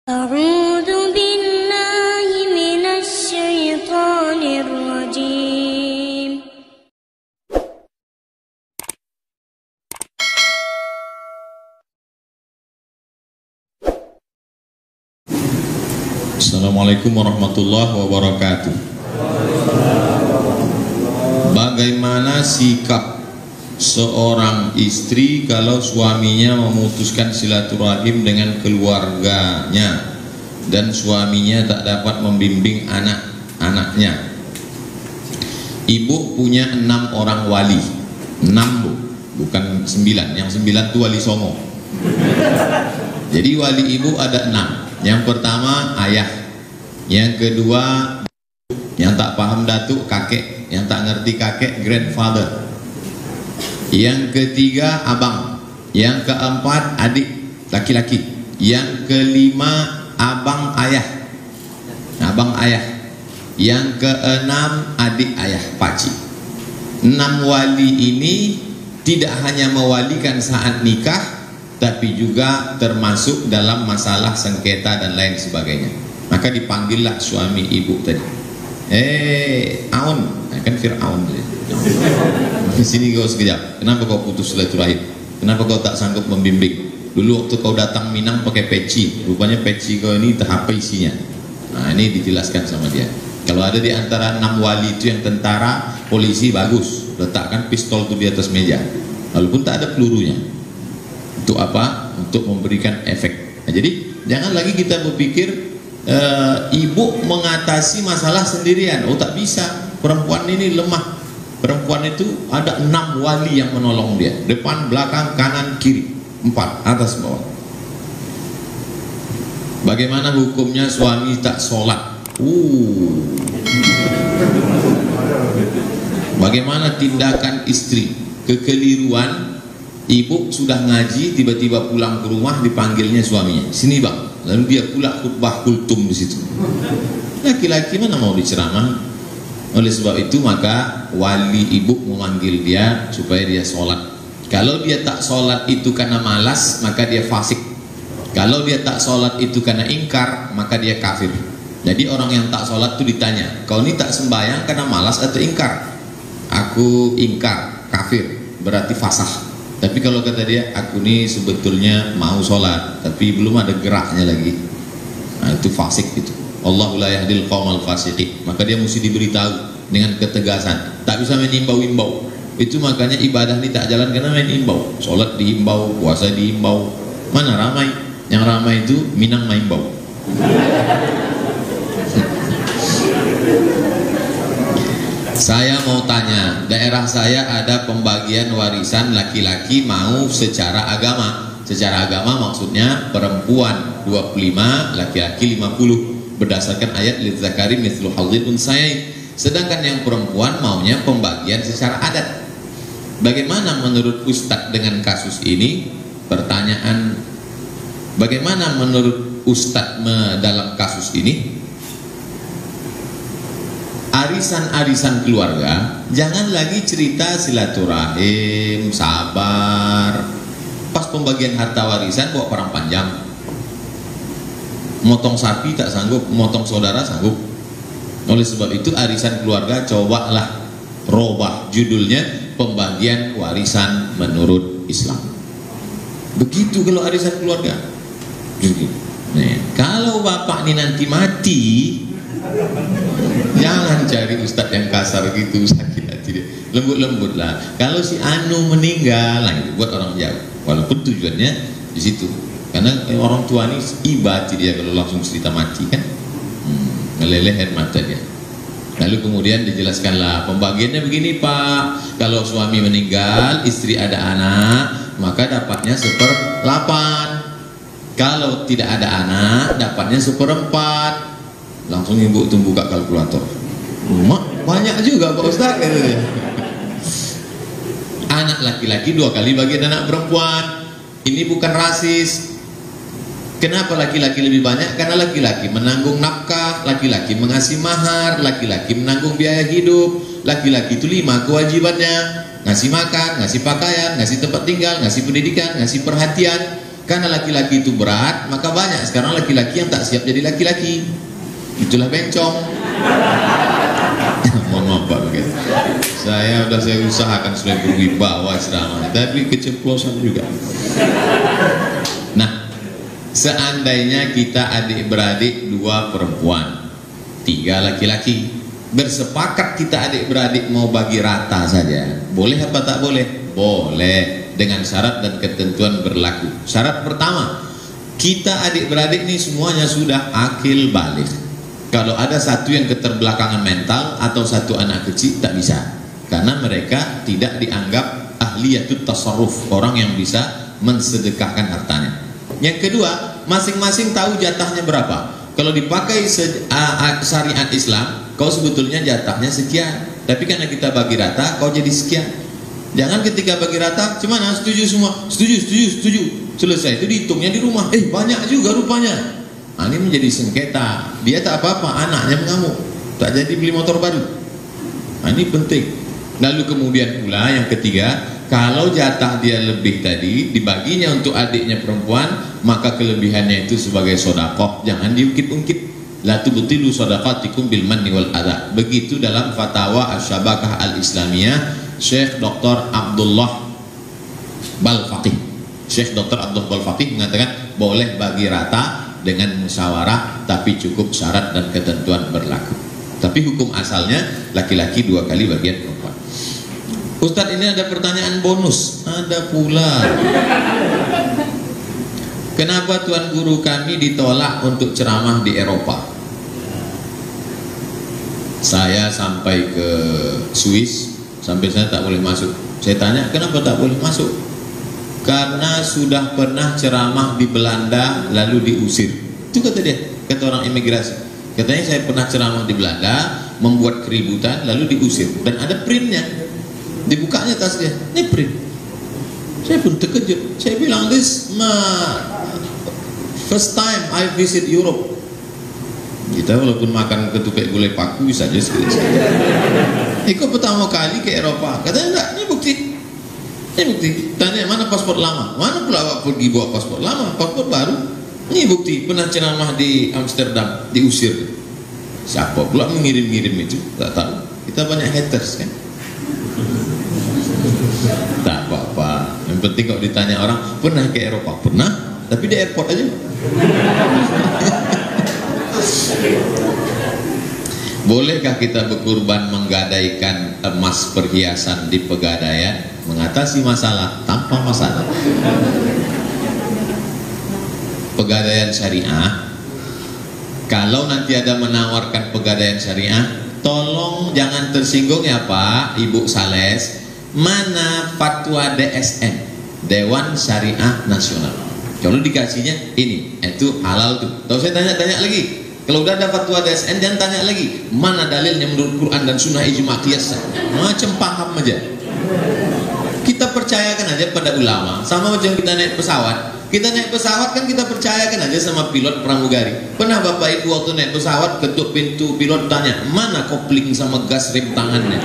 أعوذ بالله من الشيطان الرجيم. Assalamualaikum warahmatullahi wabarakatuh. Bagaimana sikap seorang istri kalau suaminya memutuskan silaturahim dengan keluarganya dan suaminya tak dapat membimbing anak-anaknya? Ibu punya 6 orang wali, 6 bu, bukan 9. Yang 9 itu wali songo. Jadi wali ibu ada 6. Yang pertama ayah, yang kedua yang tak paham datuk kakek, yang tak ngerti kakek grandfather, yang ketiga abang, yang keempat adik laki-laki, yang kelima abang ayah, yang keenam adik ayah pakcik. 6 wali ini tidak hanya mewalikan saat nikah, tapi juga termasuk dalam masalah sengketa dan lain sebagainya. Maka dipanggillah suami ibu tadi. Aun, kan Fir'aun tadi. Di sini kau sekejap. Kenapa kau putus silaturahim? Kenapa kau tak sanggup membimbing? Dulu waktu kau datang Minang pakai peci, rupanya peci kau ini tak apa isinya. Nah, ini dijelaskan sama dia. Kalau ada di antara 6 wali itu yang tentara, polisi, bagus, letakkan pistol itu di atas meja, walaupun tak ada pelurunya. Untuk apa? Untuk memberikan efek. Nah, jadi jangan lagi kita berpikir ibu mengatasi masalah sendirian. Oh, tak bisa, perempuan ini lemah. Perempuan itu ada 6 wali yang menolong dia, depan, belakang, kanan, kiri, 4, atas, bawah. Bagaimana hukumnya suami tak sholat? Bagaimana tindakan istri? Kekeliruan. Ibu sudah ngaji, tiba-tiba pulang ke rumah dipanggilnya suaminya, sini bang, lalu dia pula khutbah kultum di situ. Laki-laki mana mau diceramah? Oleh sebab itu maka wali ibu memanggil dia supaya dia sholat. Kalau dia tak sholat itu karena malas, maka dia fasik. Kalau dia tak sholat itu karena ingkar, maka dia kafir. Jadi orang yang tak sholat itu ditanya, kau ini tak sembahyang karena malas atau ingkar? Aku ingkar, kafir, berarti fasah. Tapi kalau kata dia, aku ini sebetulnya mau sholat, tapi belum ada geraknya lagi, nah itu fasik itu. Allahu la yahdil qaumal fasiqin. Maka dia mesti diberitahu dengan ketegasan, tak bisa main imbau-imbau. Itu makanya ibadah ini tak jalan karena main imbau. Sholat diimbau, puasa diimbau. Mana ramai? Yang ramai itu Minang maimbau. Saya mau tanya, daerah saya ada pembagian warisan laki-laki mau secara agama. Secara agama maksudnya perempuan 25, laki-laki 50, berdasarkan ayat lidzakari mithlu hadzil unsyayain. Sedangkan yang perempuan maunya pembagian secara adat. Bagaimana menurut Ustadz dengan kasus ini? Pertanyaan, bagaimana menurut Ustadz dalam kasus ini? Arisan-arisan keluarga jangan lagi cerita silaturahim, sabar. Pas pembagian harta warisan bawa perang panjang, motong sapi tak sanggup, motong saudara sanggup. Oleh sebab itu arisan keluarga cobalah robah judulnya pembagian warisan menurut Islam. Begitu kalau arisan keluarga. Nah, kalau bapak ini nanti mati, jangan cari ustadz yang kasar gitu, sakit hati dia. Lembut-lembut lah. Kalau si Anu meninggal, nah itu buat orang Jawa. Walaupun tujuannya di situ, karena orang tua ini iba dia kalau langsung cerita mati kan, ngelelehin mata dia. Lalu kemudian dijelaskanlah pembagiannya begini pak. Kalau suami meninggal, istri ada anak, maka dapatnya 1/8. Kalau tidak ada anak, dapatnya 1/4. Langsung ibu itu buka kalkulator. Banyak juga Pak Ustaz. Anak laki-laki 2 kali bagian anak perempuan. Ini bukan rasis. Kenapa laki-laki lebih banyak? Karena laki-laki menanggung nafkah, laki-laki mengasih mahar, laki-laki menanggung biaya hidup. Laki-laki itu 5 kewajibannya: ngasih makan, ngasih pakaian, ngasih tempat tinggal, ngasih pendidikan, ngasih perhatian. Karena laki-laki itu berat, maka banyak sekarang laki-laki yang tak siap jadi laki-laki. Itulah bencong. Mohon maaf Pak, begitu. Saya usahakan supaya berwibawa ceramah, tapi keceplosan juga. Nah, seandainya kita adik-beradik 2 perempuan, 3 laki-laki, bersepakat kita adik-beradik mau bagi rata saja, boleh apa tak boleh? Boleh, dengan syarat dan ketentuan berlaku. Syarat pertama, kita adik-beradik ini semuanya sudah akil balik. Kalau ada satu yang keterbelakangan mental atau satu anak kecil, tak bisa, karena mereka tidak dianggap ahliyatut tasarruf, orang yang bisa mensedekahkan hartanya. Yang kedua, masing-masing tahu jatahnya berapa. Kalau dipakai syariat Islam, kau sebetulnya jatahnya sekian, tapi karena kita bagi rata, kau jadi sekian. Jangan ketika bagi rata, cuman setuju semua, setuju, selesai, itu dihitungnya di rumah, banyak juga rupanya. Nah, ini menjadi sengketa. Dia tak apa-apa, anaknya mengamuk, tak jadi beli motor baru. Nah, ini penting. Lalu kemudian pula yang ketiga, kalau jatah dia lebih tadi dibaginya untuk adiknya perempuan, maka kelebihannya itu sebagai sodakoh, jangan diungkit-ungkit. La tubtilu sadaqatikum bil manni wal adha. Begitu dalam fatwa Asy-Syabakah Al-Islamiyah Syekh Dr. Abdullah Balfaqih. Syekh Dr. Abdullah Balfaqih mengatakan boleh bagi rata dengan musyawarah, tapi cukup syarat dan ketentuan berlaku. Tapi hukum asalnya laki-laki 2 kali bagian perempuan. Ustadz, ini ada pertanyaan bonus. Ada pula. Kenapa Tuan Guru kami ditolak untuk ceramah di Eropa? Saya sampai ke Swiss, sampai saya tak boleh masuk. Saya tanya, kenapa tak boleh masuk? Karena sudah pernah ceramah di Belanda lalu diusir. Itu kata dia, kata orang imigrasi. Katanya saya pernah ceramah di Belanda, membuat keributan lalu diusir, dan ada printnya. Dibukanya tas dia, ini print. Saya pun terkejut. Saya bilang, this first time I visit Europe. Kita walaupun makan ketupat gulai paku saja sekali-sekali. Ikut pertama kali ke Eropa. Katanya enggak, ini bukti. Ini bukti. Tanya, mana paspor lama? Mana pula awak pergi bawa paspor lama? Paspor baru. Ini bukti, pernah ceramah di Amsterdam, diusir. Siapa pula mengirim-ngirim itu? Tak tahu. Kita banyak haters kan. Tak apa-apa. Yang penting kalau ditanya orang, pernah ke Eropa? Pernah, tapi di airport aja. Bolehkah kita berkurban menggadaikan emas perhiasan di Pegadaian? Mengatasi masalah tanpa masalah. Pegadaian syariah, kalau nanti ada menawarkan pegadaian syariah, tolong jangan tersinggung ya Pak, Ibu Sales. Mana fatwa DSN, Dewan Syariah Nasional? Kalau dikasihnya ini, itu halal tuh. Tahu saya tanya-tanya lagi. Kalau udah ada fatwa DSN, jangan tanya lagi. Mana dalilnya menurut Quran dan Sunnah ijma qiyas? Macam paham aja. Kita percayakan aja pada ulama. Sama macam kita naik pesawat. Kita naik pesawat kan kita percayakan aja sama pilot pramugari. Pernah Bapak Ibu waktu naik pesawat ketuk pintu pilot tanya, mana kopling sama gas rem tangannya?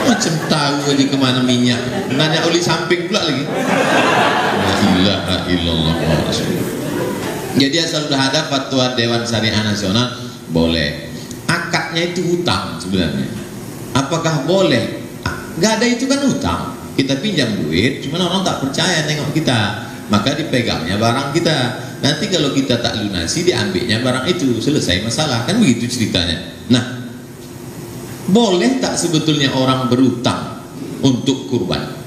Macam tahu aja kemana minyak. Nanya oli samping pula lagi. La ilaha illallah. Jadi asal sudah ada fatwa Dewan Syariah Nasional, boleh. Akadnya itu hutang sebenarnya. Apakah boleh? Gak ada, itu kan hutang. Kita pinjam duit, cuman orang tak percaya nengok kita, maka dipegangnya barang kita. Nanti kalau kita tak lunasi, diambilnya barang itu, selesai masalah. Kan begitu ceritanya. Nah, boleh tak sebetulnya orang berutang untuk kurban?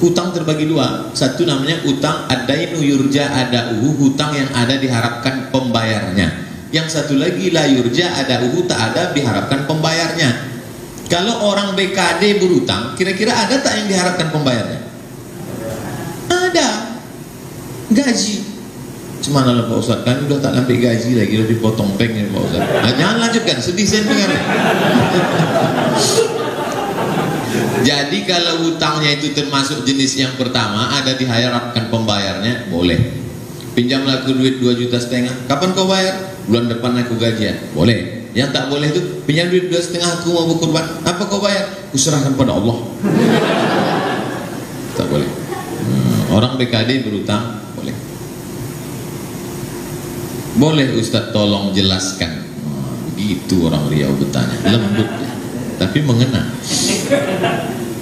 Utang terbagi dua. Satu namanya utang adainu yurja adauhu, hutang yang ada diharapkan pembayarnya. Yang satu lagi la yurja adauhu, tak ada diharapkan pembayarnya. Kalau orang BKD berutang, kira-kira ada tak yang diharapkan pembayarnya? Ada. Gaji. Cuma lah Pak Ustaz, kan udah tak sampai gaji lagi, udah dipotong pengnya Pak Ustaz. Nah, jangan lanjutkan, sedih saya dengar. Jadi kalau hutangnya itu termasuk jenis yang pertama, ada diharapkan pembayarnya, boleh. Pinjamlah aku duit 2,5 juta. Kapan kau bayar? Bulan depan aku gajian. Boleh. Yang tak boleh itu, pinjam duit 2,5 aku mau berkurban. Apa kau bayar? Kuserahkan pada Allah. Tak boleh. Orang BKD berutang boleh. Boleh Ustadz tolong jelaskan. Begitu orang Riau bertanya, lembut ya, tapi mengena.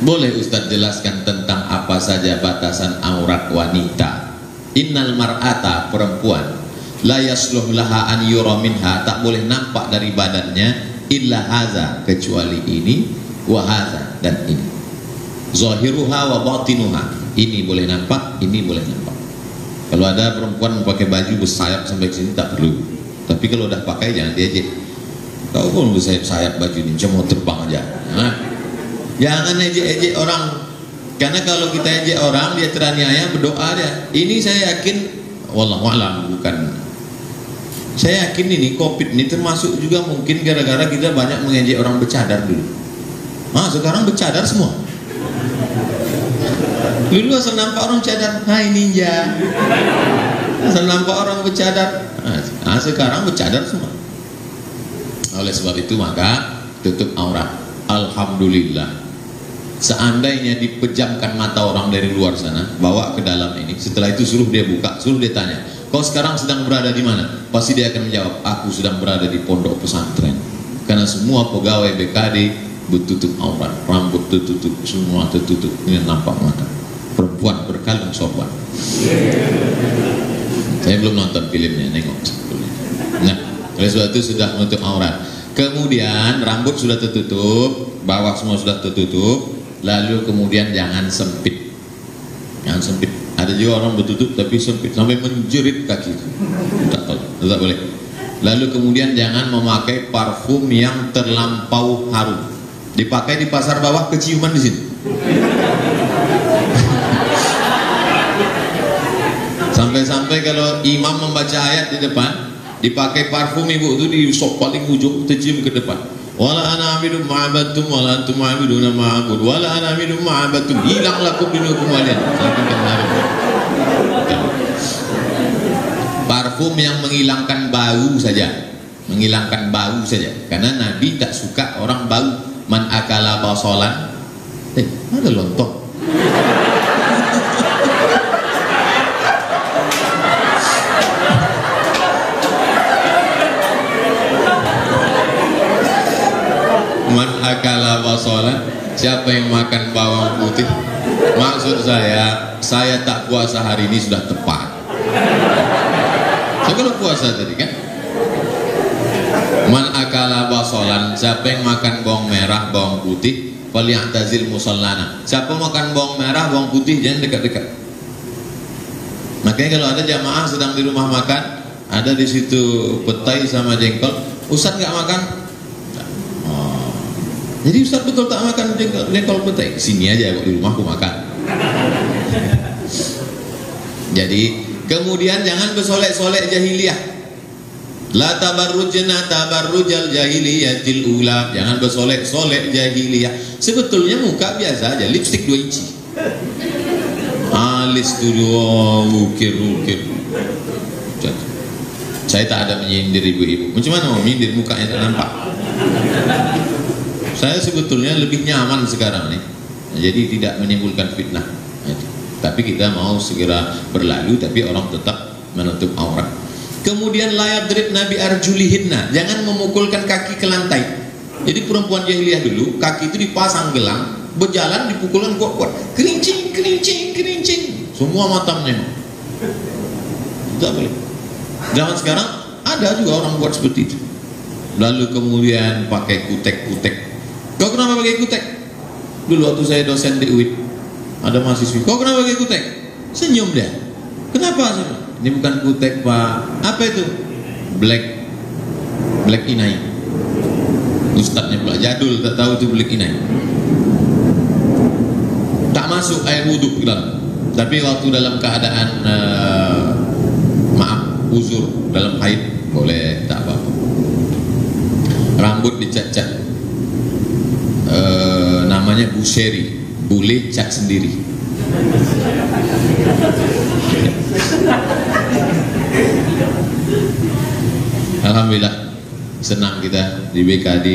Boleh Ustadz jelaskan tentang apa saja batasan aurat wanita? Innal mar'ata, perempuan, la yasluh laha an yura minha, tak boleh nampak dari badannya, illa haza, kecuali ini, wa haza, dan ini. Zahiruha wa batinuha, ini boleh nampak, ini boleh nampak. Kalau ada perempuan pakai baju bersayap sampai sini tak perlu. Tapi kalau udah pakai jangan diejek. Kau pun bersayap-sayap baju ini, cuma mau terbang aja. Nah, jangan ejek-ejek orang. Karena kalau kita ejek orang, dia teraniaya, berdoa dia. Ini saya yakin, wallahu a'lam, bukan. Saya yakin ini COVID ini termasuk juga mungkin gara-gara kita banyak mengejek orang bercadar dulu. Nah, sekarang bercadar semua. Dulu asal nampak orang cadar, hai ninja. Asal nampak orang bercadar. Nah, sekarang bercadar semua. Oleh sebab itu maka tutup aurat. Alhamdulillah. Seandainya dipejamkan mata orang dari luar sana, bawa ke dalam ini, setelah itu suruh dia buka, suruh dia tanya, kau sekarang sedang berada di mana? Pasti dia akan menjawab, aku sedang berada di pondok pesantren. Karena semua pegawai BKD bertutup aurat, rambut tertutup, semua tertutup, ini nampak mata. Perempuan berkalung sorban. Saya belum nonton filmnya, nengok. Nah, oleh sebab itu sudah menutup aurat. Kemudian rambut sudah tertutup, bawah semua sudah tertutup. Lalu kemudian jangan sempit. Jangan sempit. Ada juga orang bertutup tapi sempit sampai menjerit kaki. Tak boleh. Lalu kemudian jangan memakai parfum yang terlampau harum. Dipakai di pasar bawah, keciuman di sini. Sampai-sampai kalau imam membaca ayat di depan, dipakai parfum ibu itu di sok paling ujung, tercium ke depan. Wala ana amidu ma'abatum wala antum ma'abiduna ma'abud wala ana amidu ma'abatum, hilang lakum dinukum walian. Parfum yang menghilangkan bau saja, menghilangkan bau saja. Karena Nabi tak suka orang bau. Man akala basolan, ada lontong. Man akala basolan, siapa yang makan bawang putih? Maksud saya tak puasa hari ini sudah tepat. Saya kalau puasa tadi kan. Man akala basolan, siapa yang makan bawang merah, bawang putih, falyatazil musallana. Siapa makan bawang merah, bawang putih, jangan dekat-dekat. Makanya kalau ada jamaah sedang di rumah makan, ada di situ petai sama jengkol, Ustaz nggak makan? Jadi Ustaz betul tak makan jengkol petai? Sini aja kok, di rumah aku makan. Jadi kemudian jangan bersolek-solek jahiliyah. La tabarrujna tabarrujal jahiliyatil ula. Jangan bersolek-solek jahiliyah. Sebetulnya muka biasa aja, lipstik 2 inci. Alis tu ukir-ukir. Saya tak ada menyindir ibu-ibu. Macam mana mau menyindir, mukanya tak nampak. Saya sebetulnya lebih nyaman sekarang nih, jadi tidak menimbulkan fitnah. Tapi kita mau segera berlalu, tapi orang tetap menutup aurat. Kemudian layadrib nabi arjulihinna, jangan memukulkan kaki ke lantai. Jadi perempuan jahiliyah dulu, kaki itu dipasang gelang, berjalan dipukulan kuat-kuat, kerincing, kerincing, kerincing, semua mata menengok. Tidak boleh. Zaman sekarang ada juga orang buat seperti itu. Lalu kemudian pakai kutek-kutek. Kau kenapa pakai kutek? Dulu waktu saya dosen di UIN, ada mahasiswi, kau kenapa pakai kutek? Senyum dia. Kenapa? Ini bukan kutek pak. Apa itu? Black inai. Ustadznya pula jadul, tak tahu itu black inai. Tak masuk air wudhu ke dalam. Tapi waktu dalam keadaan uzur, dalam haid boleh, tak apa-apa. Rambut dicat-cat. Namanya buseri, boleh cat sendiri. Alhamdulillah, senang kita di BKD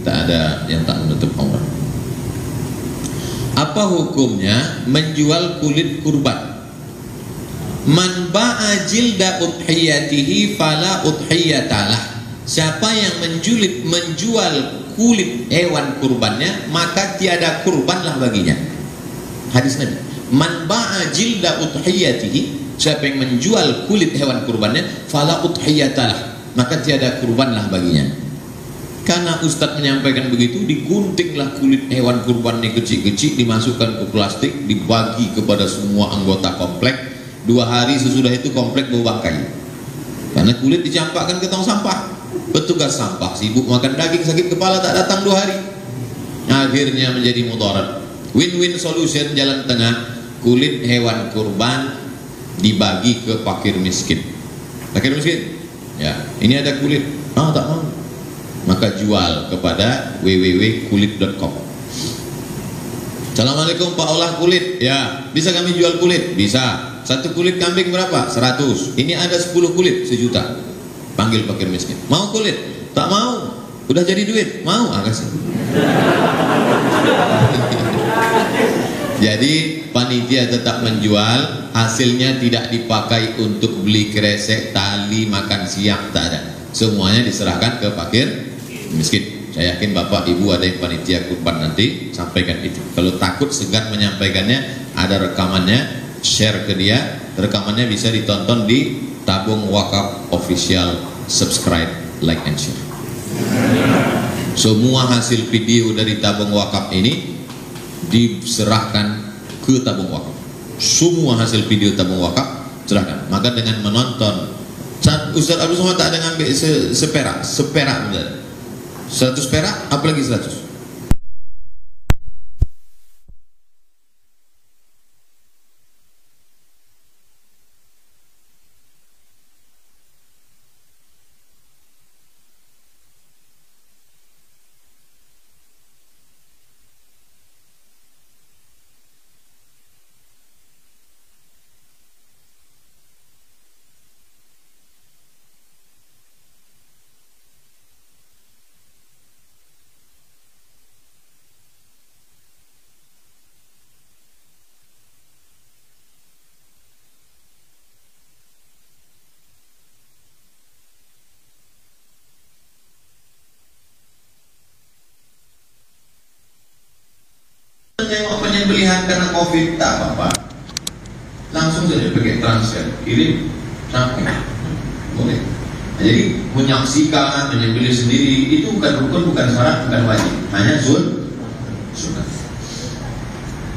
tak ada yang tak menutup aurat. Apa hukumnya menjual kulit kurban? Man ba'a jilda udhiyatihi fala udhiyatalah. Siapa yang menjual kulit hewan kurbannya, maka tiada kurbanlah baginya. Hadis Nabi. Man ba'a jilda udhiyatihi, siapa yang menjual kulit hewan kurbannya, fala udhiyatalah, maka tiada kurbanlah baginya. Karena Ustadz menyampaikan begitu, diguntinglah kulit hewan kurban yang kecil-kecil, dimasukkan ke plastik, dibagi kepada semua anggota komplek. 2 hari sesudah itu komplek bau bangkai, karena kulit dicampakkan ke tong sampah. Petugas sampah sibuk makan daging, sakit kepala tak datang 2 hari. Akhirnya menjadi mudarat. Win-win solution, jalan tengah. Kulit hewan kurban dibagi ke fakir miskin. Fakir miskin, ya ini ada kulit, tak mau, maka jual kepada www.kulit.com. Assalamualaikum Pak, olah kulit, ya bisa kami jual kulit? Bisa. 1 kulit kambing berapa? 100. Ini ada 10 kulit, 1 juta. Panggil fakir miskin. Mau kulit? Tak mau. Udah jadi duit? Mau? Kasih. Jadi panitia tetap menjual, hasilnya tidak dipakai untuk beli kresek, tali, makan siang, tak ada. Semuanya diserahkan ke fakir miskin. Saya yakin Bapak Ibu ada yang panitia kurban nanti, sampaikan itu. Kalau takut segan menyampaikannya, ada rekamannya, share ke dia. Rekamannya bisa ditonton di Tabung Wakaf Official. Subscribe, like and share. Semua hasil video dari Tabung Wakaf ini diserahkan ke Tabung Wakaf. Semua hasil video Tabung Wakaf serahkan. Maka dengan menonton, Ustaz Abdul Somad tak ada ngambil seperak benar. 100 perak, apalagi 100. Tengok penyembelihan karena COVID, tak apa-apa, langsung saja pakai transfer, kirim sampai boleh. Jadi menyaksikan, menyembelih sendiri itu bukan rukun, bukan syarat, bukan wajib, hanya sunnah.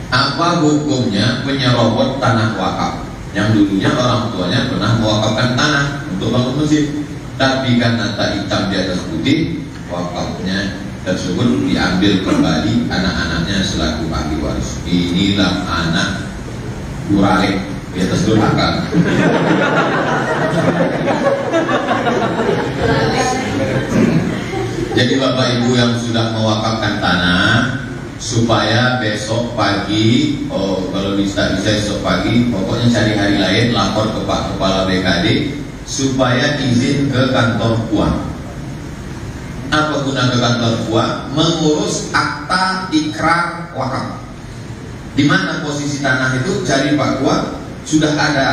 Apa hukumnya penyerobot tanah wakaf yang dulunya orang tuanya pernah mewakafkan tanah untuk bangun masjid, tapi karena tak hitam di atas putih, wakafnya tersebut diambil kembali anak-anaknya selaku ahli waris. Inilah anak durhaka di atas durhaka. Jadi Bapak Ibu yang sudah mewakafkan tanah, supaya besok pagi, kalau bisa besok pagi, pokoknya cari hari lain, lapor ke Pak Kepala BKD supaya izin ke kantor KUA. Apa guna ke kantor KUA? Mengurus akta ikrar wakaf. Di mana posisi tanah itu, cari Pak KUA, sudah ada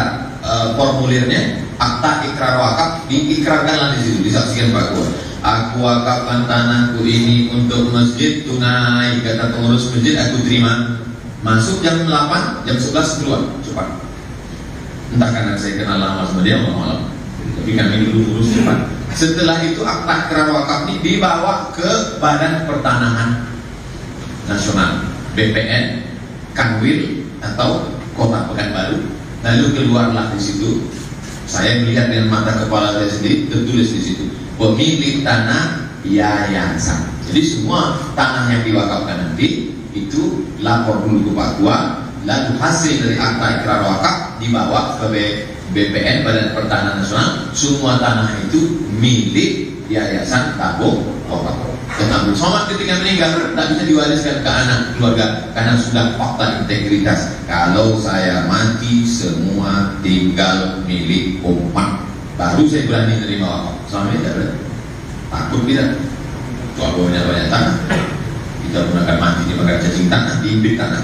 formulirnya, akta ikrar wakaf, diikrarkanlah di situ, disaksikan Pak KUA. Aku wakafkan tanahku ini untuk masjid tunai, kata pengurus masjid, aku terima. Masuk jam 8, jam 11 keluar, cepat. Entah karena saya kenal lama sama dia malam, tapi kami dulu urus cepat. Setelah itu akta ikrar wakaf ini dibawa ke Badan Pertanahan Nasional, BPN, Kanwil atau Kota Pekanbaru. Lalu keluarlah di situ. Saya melihat dengan mata kepala saya sendiri, tertulis di situ pemilik tanah yayasan. Jadi semua tanah yang diwakafkan nanti itu lapor dulu ke Pak KUA, lalu hasil dari akta ikrar wakaf dibawa ke BPN, Badan Pertanahan Nasional. Semua tanah itu milik yayasan Tabung Wakaf. Dan Abdul Somad ketika meninggal tak bisa diwariskan ke anak keluarga karena sudah fakta integritas. Kalau saya mati semua tinggal milik umat, baru saya berani menerima wakaf. Selama ini tidak berani, takut tidak. Soal banyak tanah, kita gunakan mati dimakan cacing tanah, diimpit tanah.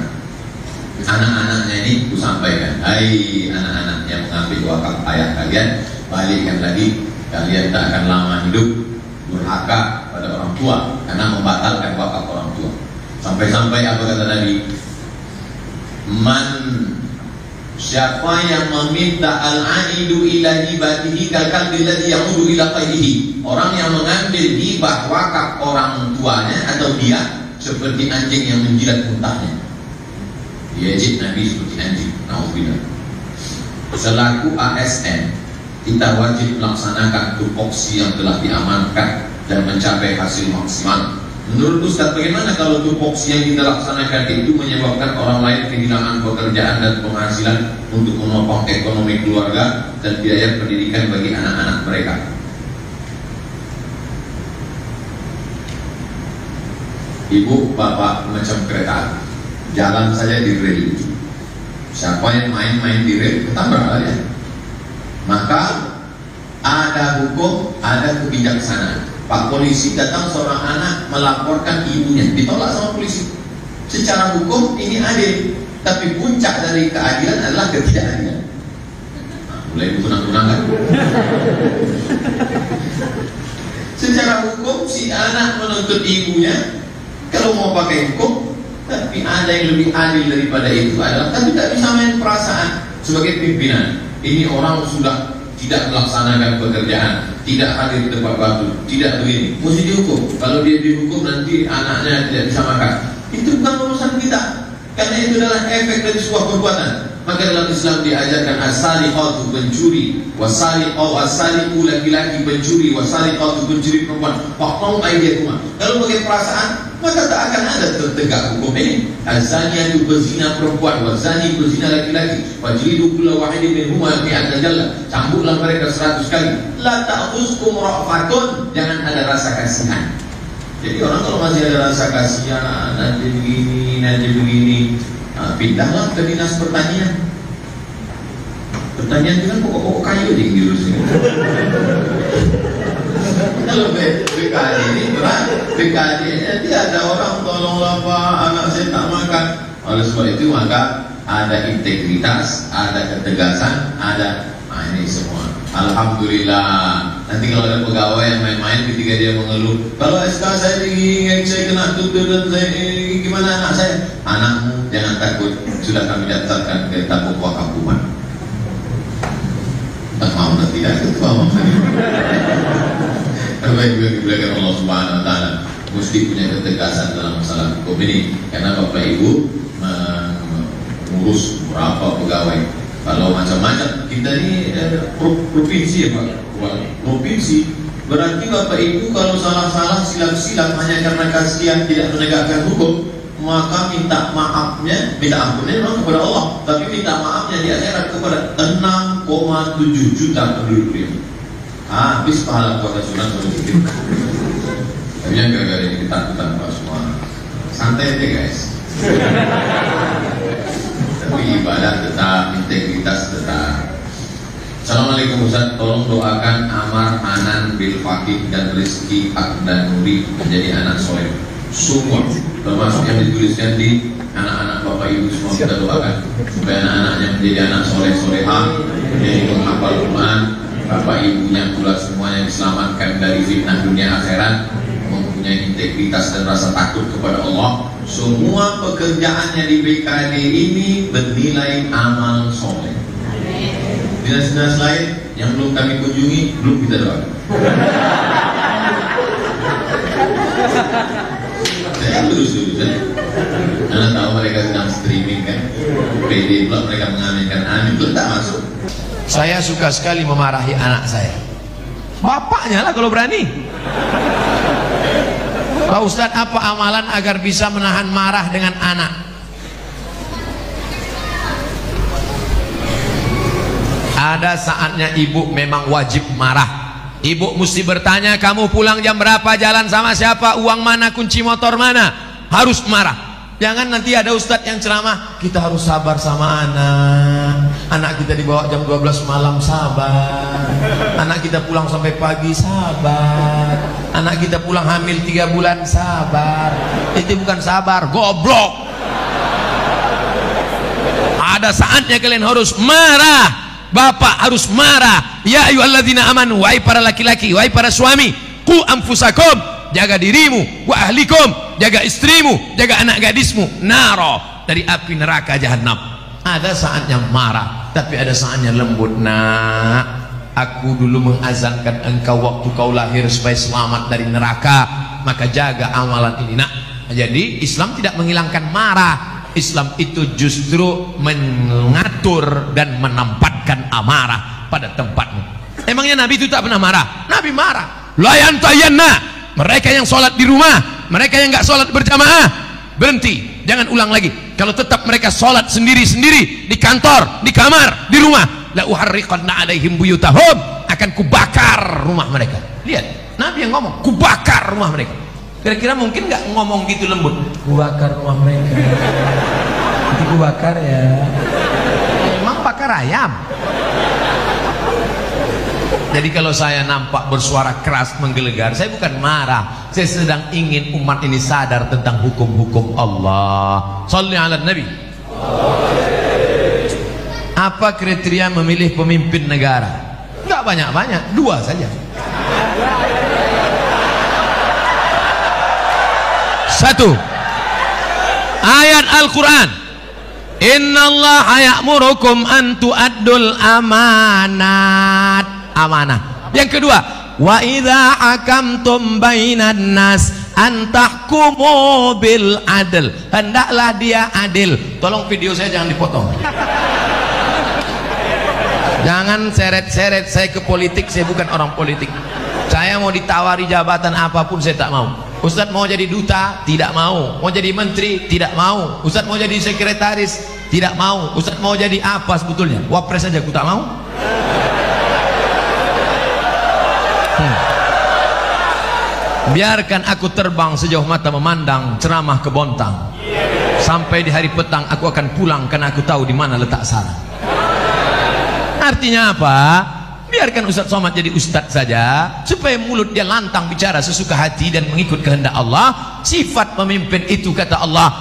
Anak-anaknya ini ku sampaikan, hai anak-anak yang mengambil wakaf ayah kalian, balikkan lagi, kalian tak akan lama hidup durhaka pada orang tua karena membatalkan wakaf orang tua. Sampai-sampai apa kata Nabi? Siapa yang meminta al-aidu ila hibatihi kalkalbi alladhi ya'udu ila qaydihi. Orang yang mengambil hibah wakaf orang tuanya atau dia seperti anjing yang menjilat muntahnya. Diajib Nabi seperti anjing. Nauzubillah. Selaku ASN, kita wajib melaksanakan tupoksi yang telah diamankan dan mencapai hasil maksimal. Menurut Ustaz, bagaimana kalau tupoksi yang kita laksanakan itu menyebabkan orang lain kehilangan pekerjaan dan penghasilan untuk menopang ekonomi keluarga dan biaya pendidikan bagi anak-anak mereka? Ibu, bapak macam kereta, jalan saja di rel. Siapa yang main-main di rel, ketabrak ya. Maka ada hukum, ada kebijaksanaan. Pak polisi datang seorang anak melaporkan ibunya, ditolak sama polisi. Secara hukum ini adil, tapi puncak dari keadilan adalah ketidakadilan. Nah, mulai dikunang-kunangkan. Secara hukum si anak menuntut ibunya, kalau mau pakai hukum, tapi ada yang lebih adil daripada itu adalah, tapi tak bisa main perasaan sebagai pimpinan. Ini orang sudah tidak melaksanakan pekerjaan, tidak hadir di tempat waktu, tidak begini, mesti dihukum. Kalau dia dihukum nanti anaknya tidak bisa makan. Itu bukan urusan kita, karena itu adalah efek dari sebuah perbuatan. Maka dalam Islam diajarkan as-sariqatu pencuri, was-sariqu laki-laki pencuri, was-sariqatu pencuri perempuan. Faqta'u aydiyakum. Kalau pakai perasaan, maka tak akan ada tertegak hukum ini. Az-zaniyatu berzina perempuan, waz-zani berzina laki-laki. Fajlidu kulla wahidin minhuma mi'ata jallah. Cambuklah mereka 100 kali. La ta'khuzkum ra'fatun. Jangan ada rasa kasihan. Jadi orang kalau masih ada rasa kasihan, nanti begini, pindahlah ke dinas pertanian. Pertanian itu kan pokok-pokok kayu diurus ini. Kalau BKD ini berat, BKD nanti ada orang tolonglah Pak, anak saya tak makan. Oleh sebab itu maka ada integritas, ada ketegasan, ada ini semua. Alhamdulillah. Nanti kalau ada pegawai yang main-main ketika dia mengeluh, kalau SK saya digini, saya kena tutur dan saya gimana anak saya? Anakmu jangan takut, sudah kami daftarkan ke tabung wakaf umat. Tak mau dan tidak ketua terbaik bagi Allah Subhanahu Wa Taala. Mesti punya ketegasan dalam masalah hukum ini, karena Bapak Ibu mengurus berapa pegawai. Kalau macam-macam kita ini provinsi ya Pak, provinsi. Berarti Bapak Ibu kalau salah-salah silap-silap hanya karena kasihan tidak menegakkan hukum, maka minta maafnya, minta ampunnya memang kepada Allah, tapi minta maafnya di akhirat kepada 6,7 juta penduduk ini. Habis pahala puasa sunat begitu. Tapi yang gara-gara ini ketakutan Pak semua. Santai aja guys. Tapi ibadah tetap, integritas tetap. Assalamualaikum Ustaz, tolong doakan Amar, Hanan, Bil Fakih dan Rizki, Ak dan Nuri menjadi anak soleh. Semua termasuk yang dituliskan di anak-anak Bapak Ibu semua kita doakan supaya anak-anaknya menjadi anak soleh-solehah, menjadi penghafal Quran. Bapak Ibunya pula semuanya diselamatkan dari fitnah dunia akhirat, mempunyai integritas dan rasa takut kepada Allah. Semua pekerjaannya di BKD ini bernilai amal soleh. Dinas-dinas lain yang belum kami kunjungi, belum kita doakan. Saya lurus-lurus saja. Karena tahu mereka sedang streaming kan, PD pula mereka mengaminkan amin, belum tak masuk. Saya suka sekali memarahi anak saya. Bapaknya lah kalau berani. Pak Ustadz, apa amalan agar bisa menahan marah dengan anak? Ada saatnya ibu memang wajib marah. Ibu mesti bertanya, kamu pulang jam berapa, jalan sama siapa, uang mana, kunci motor mana. Harus marah. Jangan nanti ada ustadz yang ceramah, kita harus sabar sama anak kita dibawa jam 12 malam, sabar. Anak kita pulang sampai pagi, sabar. Anak kita pulang hamil 3 bulan, sabar. Itu bukan sabar, goblok. Ada saatnya kalian harus marah. Bapak harus marah. Ya ayyuhalladzina amanu, wahai para laki-laki, wahai para suami, qu anfusakum, jaga dirimu, wa ahlikum, jaga istrimu, jaga anak gadismu, naro, dari api neraka jahanam. Ada saatnya marah, tapi ada saatnya lembut. Nak, aku dulu mengazankan engkau waktu kau lahir supaya selamat dari neraka, maka jaga amalan ini. Nak, jadi Islam tidak menghilangkan marah. Islam itu justru mengatur dan menempatkan amarah pada tempatnya. Emangnya Nabi itu tak pernah marah? Nabi marah. Layan tayanna, mereka yang sholat di rumah, mereka yang nggak sholat berjamaah, berhenti, jangan ulang lagi. Kalau tetap mereka sholat sendiri-sendiri di kantor, di kamar, di rumah, la uharriqanna alaihim buyutahum, akan kubakar rumah mereka. Lihat, Nabi yang ngomong, kubakar rumah mereka. Kira-kira mungkin nggak ngomong gitu lembut, kubakar rumah mereka, nanti kubakar ya. Emang bakar ayam. Jadi kalau saya nampak bersuara keras menggelegar, saya bukan marah, saya sedang ingin umat ini sadar tentang hukum-hukum Allah. Shalli ala Nabi. Apa kriteria memilih pemimpin negara? Nggak banyak-banyak, 2 saja. 1, ayat Al-Quran, innallaha ya'murukum an tu'addul amanat, amanah. Yang kedua, wa idza hakamtum bainan nas an tahkumu bil adl, hendaklah dia adil. Tolong video saya jangan dipotong, jangan seret-seret saya ke politik. Saya bukan orang politik. Saya mau ditawari jabatan apapun saya tak mau. Ustadz mau jadi duta, tidak mau. Mau jadi menteri, tidak mau. Ustadz mau jadi sekretaris, tidak mau. Ustadz mau jadi apa sebetulnya? Wapres saja aku tak mau. Biarkan aku terbang sejauh mata memandang, ceramah ke Bontang. Sampai di hari petang aku akan pulang karena aku tahu di mana letak sarang. Artinya apa? Biarkan Ustadz Somad jadi ustadz saja, supaya mulut dia lantang bicara sesuka hati dan mengikut kehendak Allah. Sifat pemimpin itu kata Allah,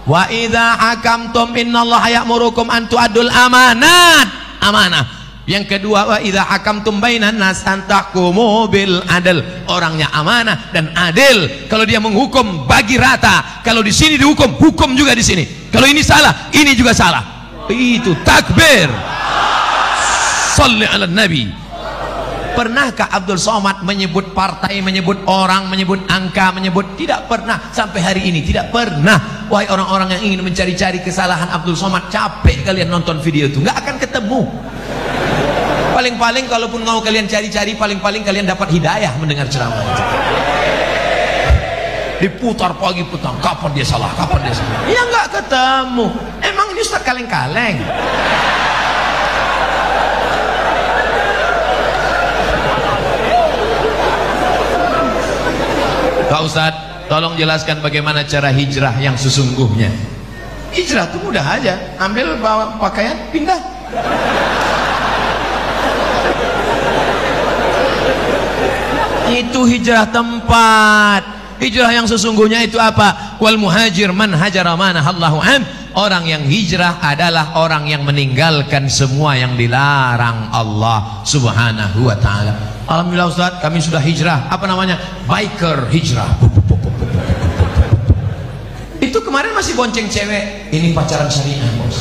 wa idza hakamtum innallaha ya'murukum an tu'addul amanat, amanah. Yang kedua, wa idza hakamtum bainan nas an tahkumu bil adl, orangnya amanah dan adil. Kalau dia menghukum bagi rata, kalau di sini dihukum, hukum juga di sini. Kalau ini salah, ini juga salah. Itu takbir. Shalli ala Nabi. Pernahkah Abdul Somad menyebut partai, menyebut orang, menyebut angka, menyebut? Tidak pernah. Sampai hari ini tidak pernah. Wahai orang-orang yang ingin mencari-cari kesalahan Abdul Somad, capek kalian nonton video itu, nggak akan ketemu. Paling-paling kalaupun mau kalian cari-cari, paling-paling kalian dapat hidayah mendengar ceramah itu. Diputar pagi petang, kapan dia salah, kapan dia salah. Ya nggak ketemu. Emang ini Ustaz kaleng-kaleng? Pak Ustadz, tolong jelaskan bagaimana cara hijrah yang sesungguhnya. Hijrah itu mudah aja, ambil bawa pakaian, pindah. Itu hijrah tempat. Hijrah yang sesungguhnya itu apa? Wal muhajir man hajara manahallahu an. Orang yang hijrah adalah orang yang meninggalkan semua yang dilarang Allah Subhanahu wa ta'ala. Alhamdulillah Ustaz, kami sudah hijrah. Apa namanya? Biker hijrah. Itu kemarin masih bonceng cewek. Ini pacaran syariah, Bos.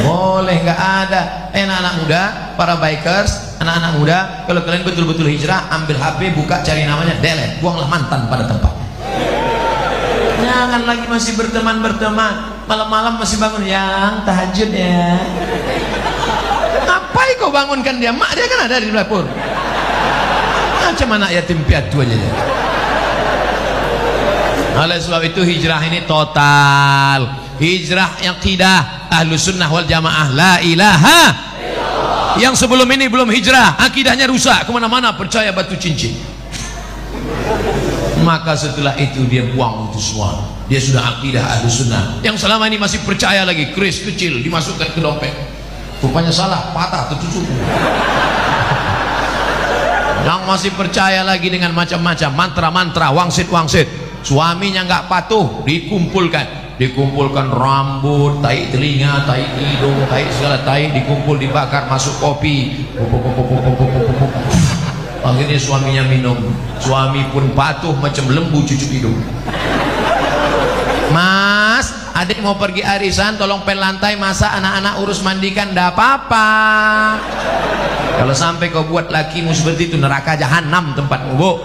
Boleh, nggak ada. Anak-anak muda, para bikers, anak-anak muda, kalau kalian betul-betul hijrah, ambil HP, buka, cari namanya, delete, buanglah mantan pada tempat. Jangan lagi masih berteman-berteman, malam-malam masih bangun, yang tahajud ya. Ngapain kau bangunkan dia? Mak dia kan ada di dapur. Macam anak yatim piatu aja. Oleh sebab itu hijrah ini total. Hijrah yang akidah Ahlus Sunnah wal Jamaah, la ilaha. Yang sebelum ini belum hijrah, akidahnya rusak, kemana-mana percaya batu cincin. Maka setelah itu dia buang itu semua. Dia sudah akidah Ahlus Sunnah. Yang selama ini masih percaya lagi, keris kecil dimasukkan ke dompet. Rupanya salah, patah, tertusuk. Yang masih percaya lagi dengan macam-macam mantra-mantra, wangsit-wangsit. Suaminya nggak patuh, dikumpulkan. dikumpulkan rambut, tai telinga, tai hidung, tai segala tai, dikumpul, dibakar, masuk kopi. Akhirnya suaminya minum. Suami pun patuh macam lembu cucuk hidung. Mas, adik mau pergi arisan, tolong pel lantai, masa anak-anak urus mandikan. Ndak apa-apa. Kalau sampai kau buat lakimu seperti itu, neraka jahanam tempatmu, Bu.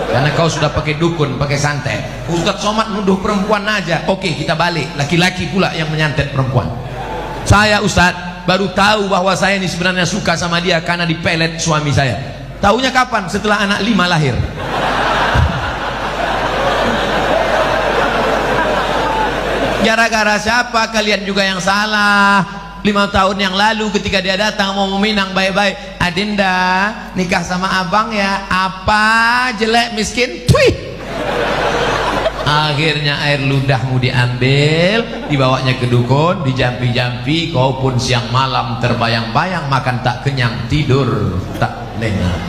Karena kau sudah pakai dukun, pakai santet. Ustadz Somad nuduh perempuan aja. Oke, kita balik, laki-laki pula yang menyantet perempuan. Saya Ustadz baru tahu bahwa saya ini sebenarnya suka sama dia karena dipelet suami saya. Taunya kapan? Setelah anak 5 lahir. Gara-gara siapa? Kalian juga yang salah. 5 tahun yang lalu ketika dia datang mau meminang baik-baik, Adinda nikah sama abang ya. Apa? Jelek, miskin? Twih. Akhirnya air ludahmu diambil, dibawanya ke dukun, dijampi-jampi. Kau pun siang malam terbayang-bayang, makan tak kenyang, tidur tak lengah.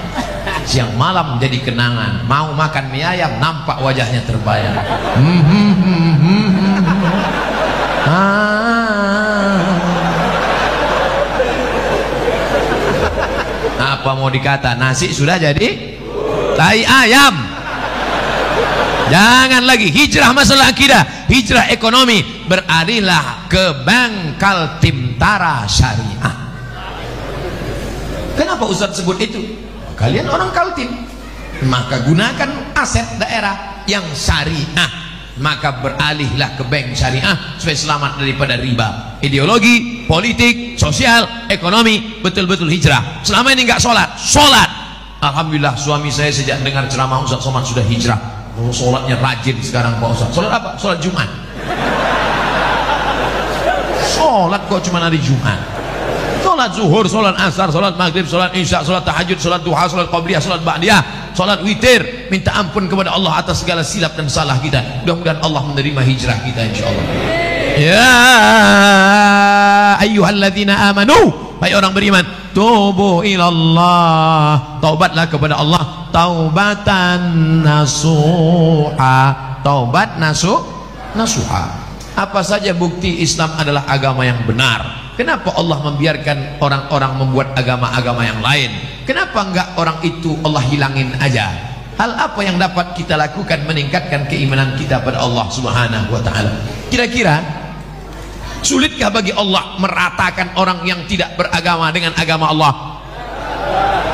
Siang malam jadi kenangan, mau makan mie ayam, nampak wajahnya terbayang. Apa mau dikata, nasi sudah jadi tai ayam. Jangan lagi hijrah masalah akidah, hijrah ekonomi, beralihlah ke Bangkal Timtara Syariah. Kenapa Ustaz sebut itu? Kalian orang Kaltim, maka gunakan aset daerah yang syariah, maka beralihlah ke bank syariah supaya selamat daripada riba. Ideologi, politik, sosial, ekonomi, betul-betul hijrah. Selama ini nggak sholat. Alhamdulillah suami saya sejak dengar ceramah Ustaz Somad sudah hijrah. Oh, sholatnya rajin sekarang Pak Ustaz. Sholat apa? Sholat Jumat. Sholat kok cuma hari Jumat? Sholat zuhur, sholat asar, sholat maghrib, sholat isya, sholat tahajud, sholat duha, sholat qabliyah, sholat ba'diyah, sholat witir. Minta ampun kepada Allah atas segala silap dan salah kita. Mudah-mudahan Allah menerima hijrah kita insyaallah. Ya ayyuhalladzina amanu, hai orang beriman, tubu ilallah, taubatlah kepada Allah, taubatan nasuha, taubat nasuha. Apa saja bukti Islam adalah agama yang benar? Kenapa Allah membiarkan orang-orang membuat agama-agama yang lain? Kenapa enggak orang itu Allah hilangin aja? Hal apa yang dapat kita lakukan meningkatkan keimanan kita pada Allah Subhanahu wa taala? Kira-kira sulitkah bagi Allah meratakan orang yang tidak beragama dengan agama Allah?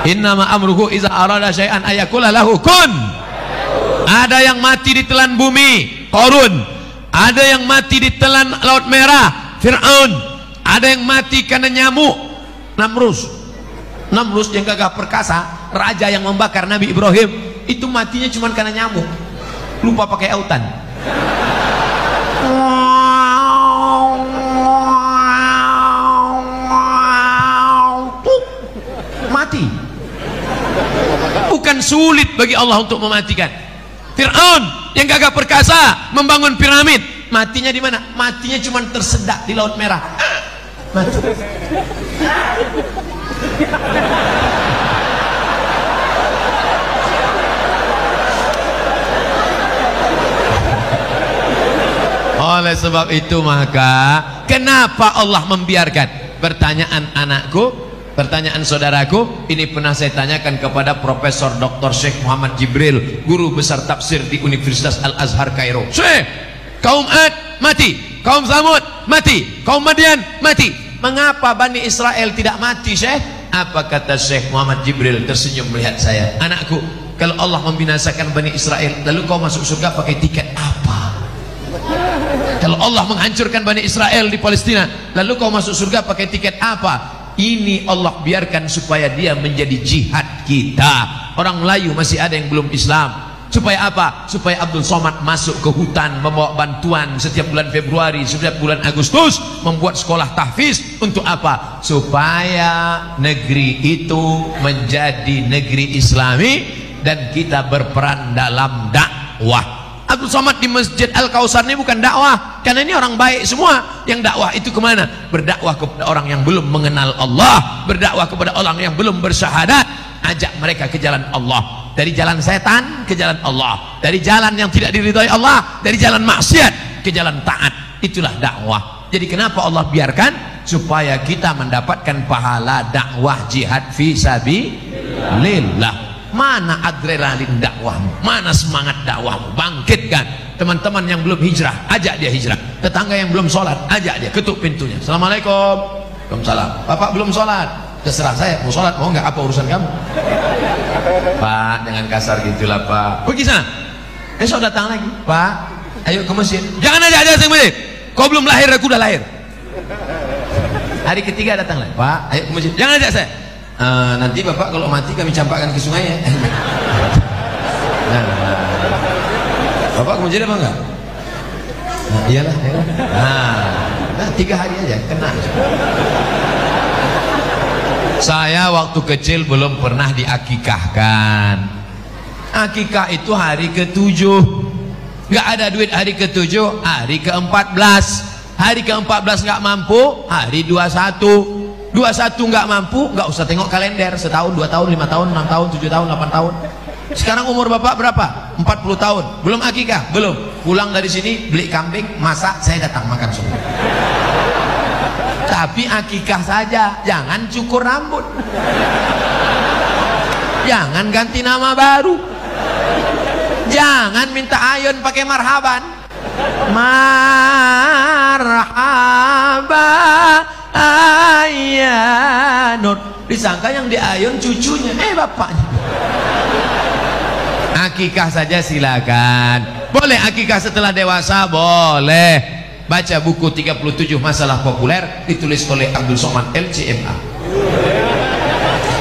Innama amruhu iza arada syai'an ayakula lahu kun. Ada yang mati ditelan bumi, Qarun. Ada yang mati ditelan Laut Merah, Fir'aun. Ada yang mati karena nyamuk, Namrus yang gagah perkasa, raja yang membakar Nabi Ibrahim, itu matinya cuma karena nyamuk, lupa pakai autan. Mati. Bukan sulit bagi Allah untuk mematikan. Fir'aun yang gagah perkasa membangun piramid, matinya di mana? Matinya cuma tersedak di Laut Merah. Mati. Oleh sebab itu maka kenapa Allah membiarkan? Pertanyaan anakku, pertanyaan saudaraku, ini pernah saya tanyakan kepada Profesor Dr. Syekh Muhammad Jibril, guru besar tafsir di Universitas Al-Azhar Kairo. Syekh, kaum Ad mati, kaum Samud mati, kaum Madian mati. Mengapa Bani Israel tidak mati, Syekh? Apa kata Syekh Muhammad Jibril tersenyum melihat saya? Anakku, kalau Allah membinasakan Bani Israel, lalu kau masuk surga pakai tiket apa? Kalau Allah menghancurkan Bani Israel di Palestina, lalu kau masuk surga pakai tiket apa? Ini Allah biarkan supaya dia menjadi jihad kita. Orang Melayu masih ada yang belum Islam. Supaya apa? Supaya Abdul Somad masuk ke hutan membawa bantuan setiap bulan Februari, setiap bulan Agustus, membuat sekolah tahfiz. Untuk apa? Supaya negeri itu menjadi negeri Islami dan kita berperan dalam dakwah. Abdul Somad di Masjid Al-Kausar ini bukan dakwah, karena ini orang baik semua. Yang dakwah itu kemana? Berdakwah kepada orang yang belum mengenal Allah, berdakwah kepada orang yang belum bersyahadat, ajak mereka ke jalan Allah. Dari jalan setan ke jalan Allah, dari jalan yang tidak diridhai Allah, dari jalan maksiat ke jalan taat. itulah dakwah. Jadi kenapa Allah biarkan? Supaya kita mendapatkan pahala dakwah jihad fi sabilillah. Mana adrenalin dakwahmu, mana semangat dakwahmu, bangkitkan. Teman-teman yang belum hijrah, ajak dia hijrah. Tetangga yang belum sholat, ajak dia, ketuk pintunya. Assalamualaikum. Waalaikumsalam. Bapak belum sholat? Terserah saya, mau sholat mau nggak, apa urusan kamu? Pak, jangan kasar gitulah Pak. Pergi sana. Besok datang lagi. Pak, ayo ke masjid. Jangan aja ke masjid. Kau belum lahir, aku udah lahir. Hari ketiga datang lagi. Pak, ayo ke masjid. Jangan ajak saya. Nanti bapak kalau mati kami campakkan ke sungai ya. Bapak ke masjid apa enggak? Iyalah. Nah, 3 hari aja kena. Saya waktu kecil belum pernah diakikahkan. Akikah itu hari ke-7. Nggak ada duit hari ke-7, hari ke-14. Hari ke-14 nggak mampu, hari 21. 21 nggak mampu, nggak usah tengok kalender. Setahun, 2 tahun, 5 tahun, 6 tahun, 7 tahun, 8 tahun. Sekarang umur bapak berapa? 40 tahun. Belum akikah? Belum. Pulang dari sini beli kambing, masak, saya datang makan semua. Tapi akikah saja, jangan cukur rambut, jangan ganti nama baru, jangan minta ayun pakai marhaban. Marhaba ayanur, disangka yang diayun cucunya, bapaknya. Akikah saja silakan. Boleh akikah setelah dewasa, boleh. Baca buku 37 masalah populer ditulis oleh Abdul Somad LCMA.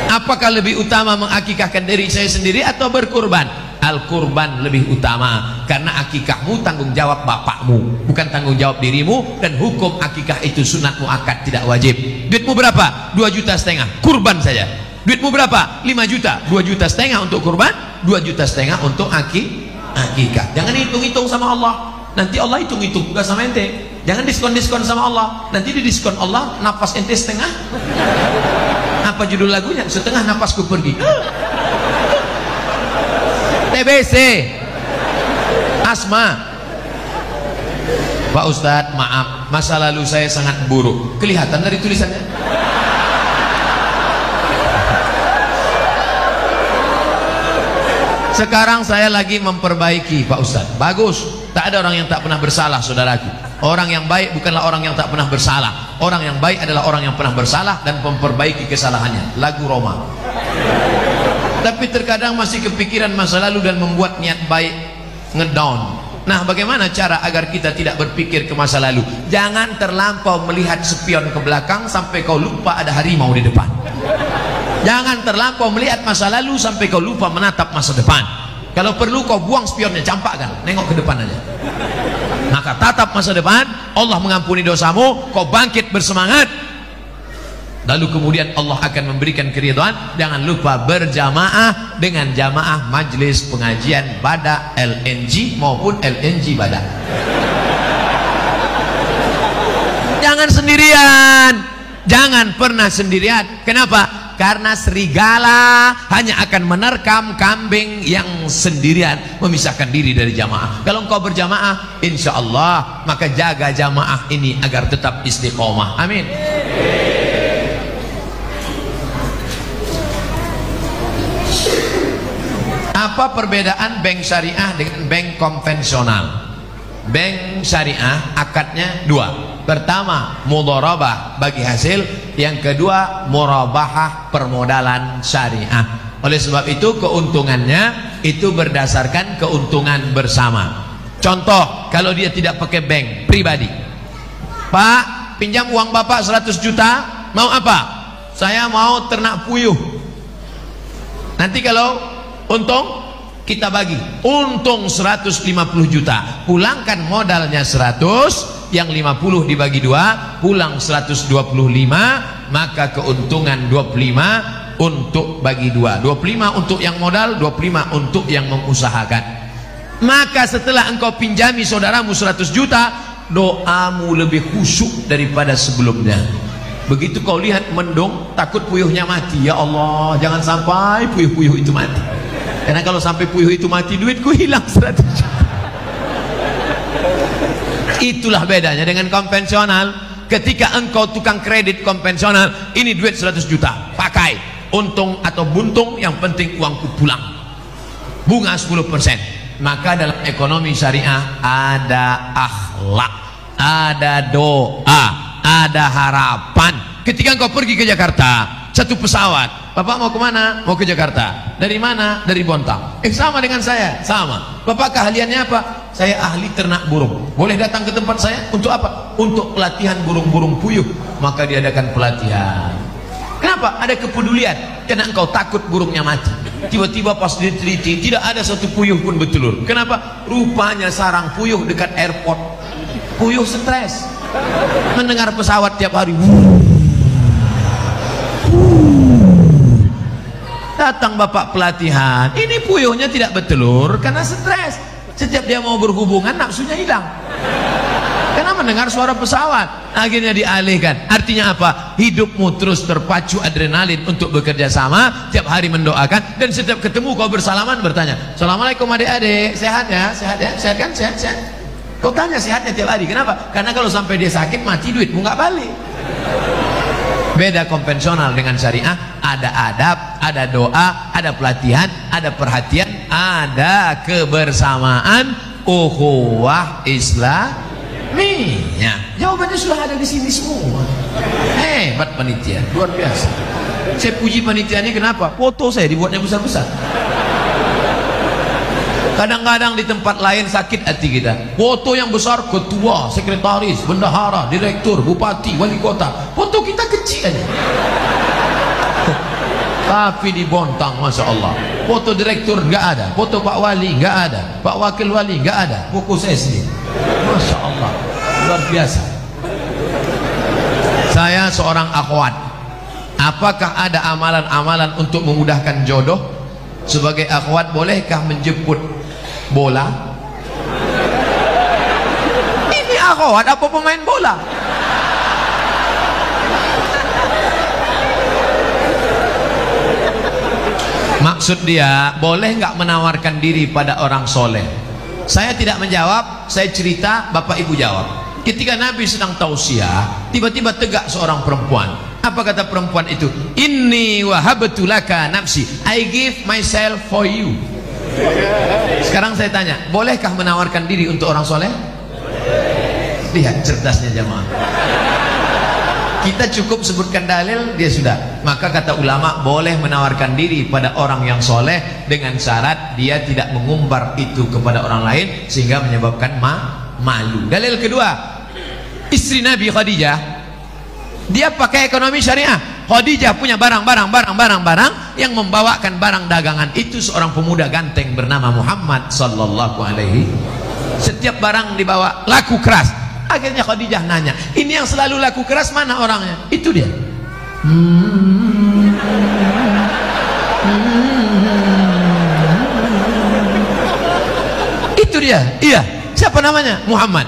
Apakah lebih utama mengakikahkan diri saya sendiri atau berkurban? Al-kurban lebih utama, karena akikahmu tanggung jawab bapakmu, bukan tanggung jawab dirimu. Dan hukum akikah itu sunat muakkad, tidak wajib. Duitmu berapa? 2,5 juta, kurban saja. Duitmu berapa? 5 juta, 2,5 juta untuk kurban, 2,5 juta untuk akikah. Jangan hitung-hitung sama Allah. Nanti Allah hitung-hitung juga sama ente. Jangan diskon-diskon sama Allah. Nanti di diskon Allah nafas ente setengah. Apa judul lagunya? Setengah nafasku pergi. TBC, asma. Pak Ustadz, maaf, masa lalu saya sangat buruk. Kelihatan dari tulisannya. Sekarang saya lagi memperbaiki, Pak Ustadz. Bagus. Tak ada orang yang tak pernah bersalah, saudaraku. Orang yang baik bukanlah orang yang tak pernah bersalah. Orang yang baik adalah orang yang pernah bersalah dan memperbaiki kesalahannya. Lagu Roma. Tapi terkadang masih kepikiran masa lalu dan membuat niat baik ngedown. Nah, bagaimana cara agar kita tidak berpikir ke masa lalu? Jangan terlampau melihat spion ke belakang sampai kau lupa ada harimau di depan. Jangan terlampau melihat masa lalu sampai kau lupa menatap masa depan. Kalau perlu kau buang spionnya, campakkan, nengok ke depan aja. Maka tatap masa depan, Allah mengampuni dosamu, kau bangkit bersemangat. Lalu kemudian Allah akan memberikan keridhaan. Jangan lupa berjamaah dengan jamaah majlis pengajian Bada LNG maupun LNG Bada. Jangan sendirian. Jangan pernah sendirian. Kenapa? Karena serigala hanya akan menerkam kambing yang sendirian, memisahkan diri dari jamaah. Kalau engkau berjamaah, insya Allah, maka jaga jamaah ini agar tetap istiqomah. Amin. Apa perbedaan bank syariah dengan bank konvensional? Bank syariah akadnya 2. Pertama, mudharabah bagi hasil. Yang kedua, murabahah permodalan syariah. Oleh sebab itu keuntungannya itu berdasarkan keuntungan bersama. Contoh, kalau dia tidak pakai bank pribadi. Pak, pinjam uang Bapak 100 juta, mau apa? Saya mau ternak puyuh. Nanti kalau untung kita bagi, untung 150 juta, pulangkan modalnya 100, yang 50 dibagi 2, pulang 125, maka keuntungan 25 untuk bagi 2, 25 untuk yang modal, 25 untuk yang mengusahakan. Maka setelah engkau pinjami saudaramu 100 juta, doamu lebih khusyuk daripada sebelumnya. Begitu kau lihat mendung, takut puyuhnya mati, ya Allah, jangan sampai puyuh-puyuh itu mati. Karena kalau sampai puyuh itu mati, duitku hilang 100 juta. Itulah bedanya dengan konvensional. Ketika engkau tukang kredit konvensional, ini duit 100 juta, pakai, untung atau buntung, yang penting uangku pulang, bunga 10%. Maka dalam ekonomi syariah ada akhlak, ada doa, ada harapan. Ketika engkau pergi ke Jakarta, satu pesawat, Bapak mau kemana? Mau ke Jakarta. Dari mana? Dari Bontang. Sama dengan saya, sama. Bapak keahliannya apa? Saya ahli ternak burung. Boleh datang ke tempat saya untuk apa? Untuk pelatihan burung-burung puyuh. Maka diadakan pelatihan. Kenapa? Ada kepedulian. Karena engkau takut burungnya mati. Tiba-tiba pas diteliti, tidak ada satu puyuh pun bertelur. Kenapa? Rupanya sarang puyuh dekat airport. Puyuh stres, mendengar pesawat tiap hari. Datang bapak pelatihan, ini puyuhnya tidak bertelur karena stres. Setiap dia mau berhubungan, nafsunya hilang karena mendengar suara pesawat. Akhirnya dialihkan. Artinya apa? Hidupmu terus terpacu adrenalin untuk bekerja sama, tiap hari mendoakan, dan setiap ketemu kau bersalaman bertanya, Assalamualaikum adik-adik, sehat ya? Sehat ya? Sehat kan? Sehat, sehat. Kau tanya sehatnya tiap hari. Kenapa? Karena kalau sampai dia sakit, mati, duitmu nggak balik. Beda konvensional dengan syariah. Ada adab, ada doa, ada pelatihan, ada perhatian, ada kebersamaan, ukhuwah Islamiyah. Jawabannya sudah ada di sini semua. Hebat panitia, luar biasa. Saya puji panitianya, kenapa? Foto saya dibuatnya besar-besar. Kadang-kadang di tempat lain sakit hati kita. Foto yang besar, ketua, sekretaris, bendahara, direktur, bupati, wali kota. Foto kita kecil aja. Tapi di Bontang, Masya Allah, foto direktur nggak ada, foto Pak Wali nggak ada, Pak Wakil Wali nggak ada, buku saya sendiri. Masya Allah, luar biasa. Saya seorang akhwat. Apakah ada amalan-amalan untuk memudahkan jodoh? Sebagai akhwat, bolehkah menjemput bola? Ini akhwat apa pemain bola? Maksud dia, boleh nggak menawarkan diri pada orang soleh? Saya tidak menjawab, saya cerita, bapak ibu jawab. Ketika Nabi sedang tausiah, tiba-tiba tegak seorang perempuan. Apa kata perempuan itu? Inni wahabtu laka nafsi, I give myself for you. Sekarang saya tanya, bolehkah menawarkan diri untuk orang soleh? Lihat cerdasnya jamaah. Kita cukup sebutkan dalil, dia sudah. Maka kata ulama, boleh menawarkan diri pada orang yang soleh dengan syarat dia tidak mengumbar itu kepada orang lain sehingga menyebabkan malu. Dalil kedua, istri Nabi Khadijah, dia pakai ekonomi syariah. Khadijah punya barang yang membawakan barang dagangan itu seorang pemuda ganteng bernama Muhammad sallallahu alaihi. Setiap barang dibawa laku keras. Akhirnya Khadijah nanya, ini yang selalu laku keras mana orangnya? Itu dia. Itu dia. Iya. Siapa namanya? Muhammad.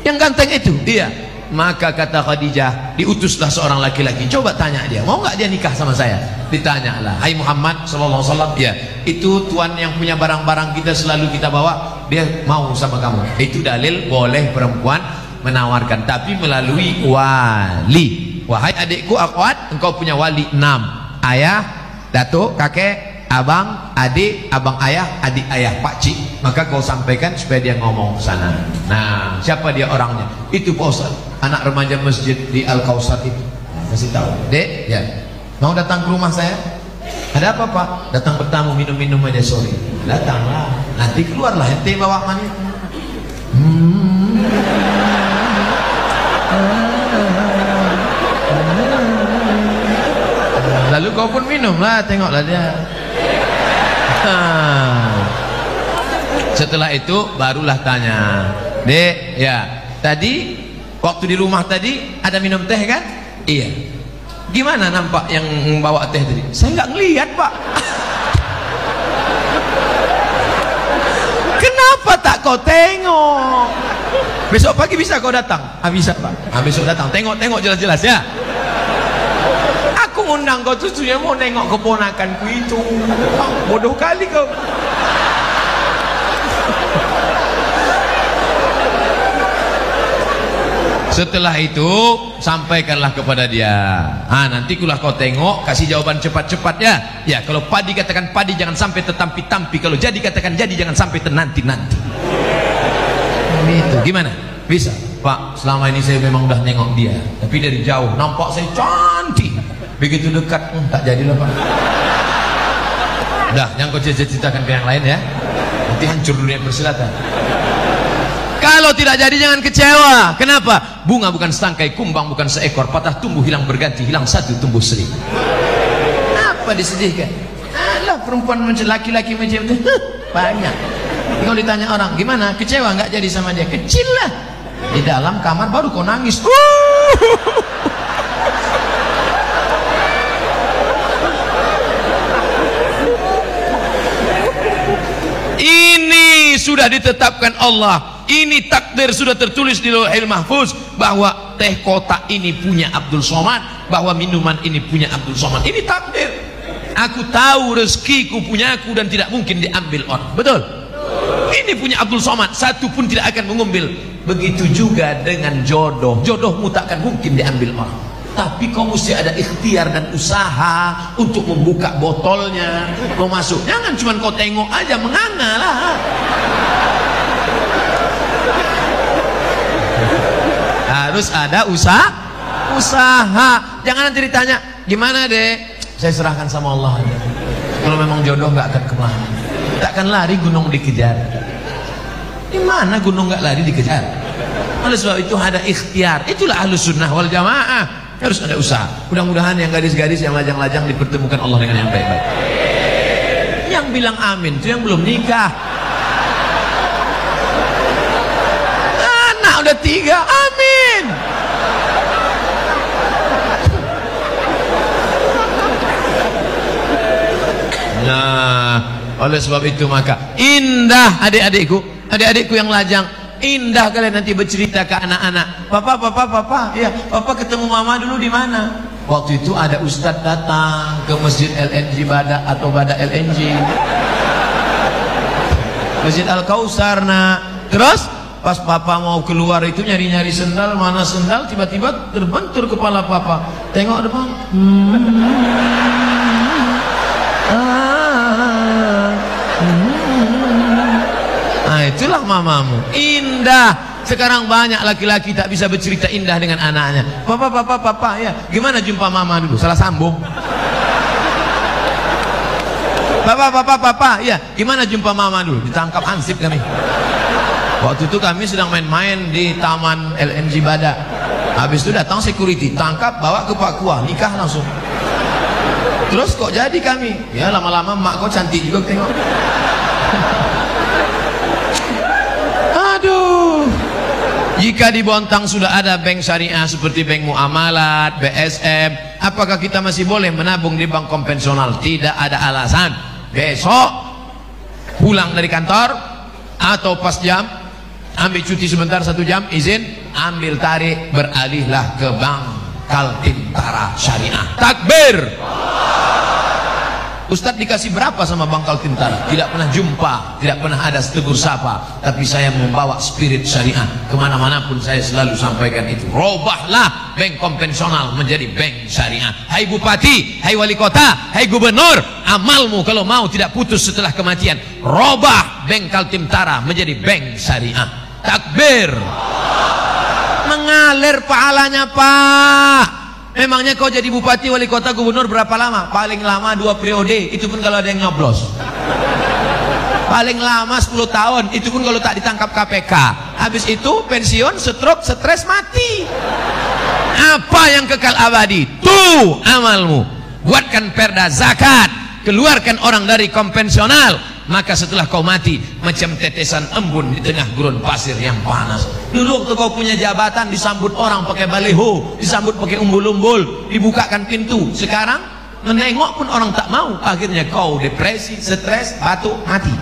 Yang ganteng itu. Iya. Maka kata Khadijah, diutuslah seorang laki-laki. Coba tanya dia, mau nggak dia nikah sama saya? Ditanyalah, hai Muhammad sallallahu alaihi wasallam. Ya, itu tuan yang punya barang-barang kita selalu kita bawa, dia mau sama kamu. Itu dalil boleh perempuan menawarkan, tapi melalui wali. Wahai adikku akhwat, engkau punya wali 6. Ayah, datuk, kakek, abang, adik, abang ayah, adik ayah, pakcik. Maka kau sampaikan supaya dia ngomong ke sana. Nah, siapa dia orangnya? Itu Pak Ustaz, anak remaja masjid di Al-Kausar itu. Kasih tahu. Dek, ya. Mau datang ke rumah saya? Ada apa Pak? Datang bertamu, minum-minum aja sore. Datanglah. Nanti keluarlah ente bawa manis. Lalu kau pun minumlah, tengoklah dia. Setelah itu barulah tanya, Dek, ya tadi waktu di rumah tadi ada minum teh kan? Iya. Gimana nampak yang bawa teh tadi? Saya nggak ngelihat Pak. Kenapa tak kau tengok? Besok pagi bisa kau datang? Bisa Pak. Besok datang, tengok jelas-jelas ya. Aku ngundang kau cucunya mau nengok keponakanku itu. Bodoh kali kau. Setelah itu sampaikanlah kepada dia. Nanti kulah kau tengok, kasih jawaban cepat-cepat ya. Ya, kalau padi katakan padi, jangan sampai tertampi-tampi. Kalau jadi katakan jadi, jangan sampai ternanti-nanti. Itu gimana? Bisa, Pak. Selama ini saya memang udah nengok dia, tapi dari jauh nampak saya cantik. Begitu dekat, tak jadilah Pak. Udah, yang kau ceritakan ke yang lain ya. Nanti hancur dunia persilatan. Kalau tidak jadi jangan kecewa. Kenapa? Bunga bukan setangkai, kumbang bukan seekor, patah tumbuh hilang berganti, hilang satu tumbuh seribu. Apa disedihkan? Alah, perempuan macam laki-laki macam itu banyak. Kalau ditanya orang, gimana? Kecewa nggak jadi sama dia? Kecil lah. Di dalam kamar baru kau nangis. Ini sudah ditetapkan Allah. Ini takdir sudah tertulis di Lauhul Mahfuz bahwa teh kotak ini punya Abdul Somad, bahwa minuman ini punya Abdul Somad. Ini takdir. Aku tahu rezekiku punya aku dan tidak mungkin diambil orang. Betul? Ini punya Abdul Somad, satu pun tidak akan mengambil. Begitu juga dengan jodoh. Jodohmu tak akan mungkin diambil orang. Tapi kau mesti ada ikhtiar dan usaha untuk membuka botolnya, mau masuk. Jangan cuma kau tengok aja, menganga lah. Harus ada usaha. Jangan nanti ditanya, gimana dek? Saya serahkan sama Allah aja. Kalau memang jodoh nggak akan kemana. Tak akan lari gunung dikejar. Di mana gunung nggak lari dikejar? Oleh sebab itu ada ikhtiar. Itulah Ahlus Sunnah wal Jamaah. Harus ada usaha. Mudah-mudahan yang gadis-gadis yang lajang-lajang dipertemukan Allah dengan yang baik-baik. Yang bilang amin itu yang belum nikah. Anak udah 3, amin. Nah, oleh sebab itu maka indah adik-adikku yang lajang. Indah kalian nanti bercerita ke anak-anak. Papa, ya, papa ketemu mama dulu di mana? Waktu itu ada ustadz datang ke masjid LNG Bada atau Bada LNG, Masjid Al-Kausar. Nah, terus pas papa mau keluar itu nyari-nyari sendal, mana sendal, tiba-tiba terbentur kepala papa. Tengok depan. Nah, itulah mamamu. Indah. Sekarang banyak laki-laki tak bisa bercerita indah dengan anaknya. Papa, ya, gimana jumpa mama dulu? Salah sambung. Papa, ya, gimana jumpa mama dulu? Ditangkap hansip kami. Waktu itu kami sedang main-main di taman LNG Bada. Habis itu datang security, tangkap, bawa ke Papua, nikah langsung. Terus kok jadi kami? Ya, lama-lama mak kau cantik juga tengok. Aduh. Jika di Bontang sudah ada bank syariah seperti bank muamalat, BSM, apakah kita masih boleh menabung di bank konvensional? Tidak ada alasan. Besok pulang dari kantor atau pas jam, ambil cuti sebentar 1 jam, izin, ambil tarik, beralihlah ke bank Kaltim-Tara Syariah. Takbir. Ustadz dikasih berapa sama Bank Kaltim-Tara? Tidak pernah jumpa, tidak pernah ada tegur sapa. Tapi saya membawa spirit syariah kemana-mana pun, saya selalu sampaikan itu. Robahlah bank konvensional menjadi bank syariah. Hai bupati, hai wali kota, hai gubernur, amalmu kalau mau tidak putus setelah kematian. Robah bank Kaltim-Tara menjadi bank syariah. Takbir. Mengalir pahalanya, Pak. Memangnya kau jadi bupati, wali kota, gubernur berapa lama? Paling lama 2 periode, itu pun kalau ada yang nyoblos. Paling lama 10 tahun, itu pun kalau tak ditangkap KPK. Habis itu pensiun, stroke, stres, mati. Apa yang kekal abadi? Tuh amalmu. Buatkan perda zakat, keluarkan orang dari konvensional. Maka setelah kau mati, macam tetesan embun di tengah gurun pasir yang panas. Dulu waktu kau punya jabatan, disambut orang pakai baliho, disambut pakai umbul-umbul, dibukakan pintu. Sekarang menengok pun orang tak mau. Akhirnya kau depresi, stres, batuk, mati.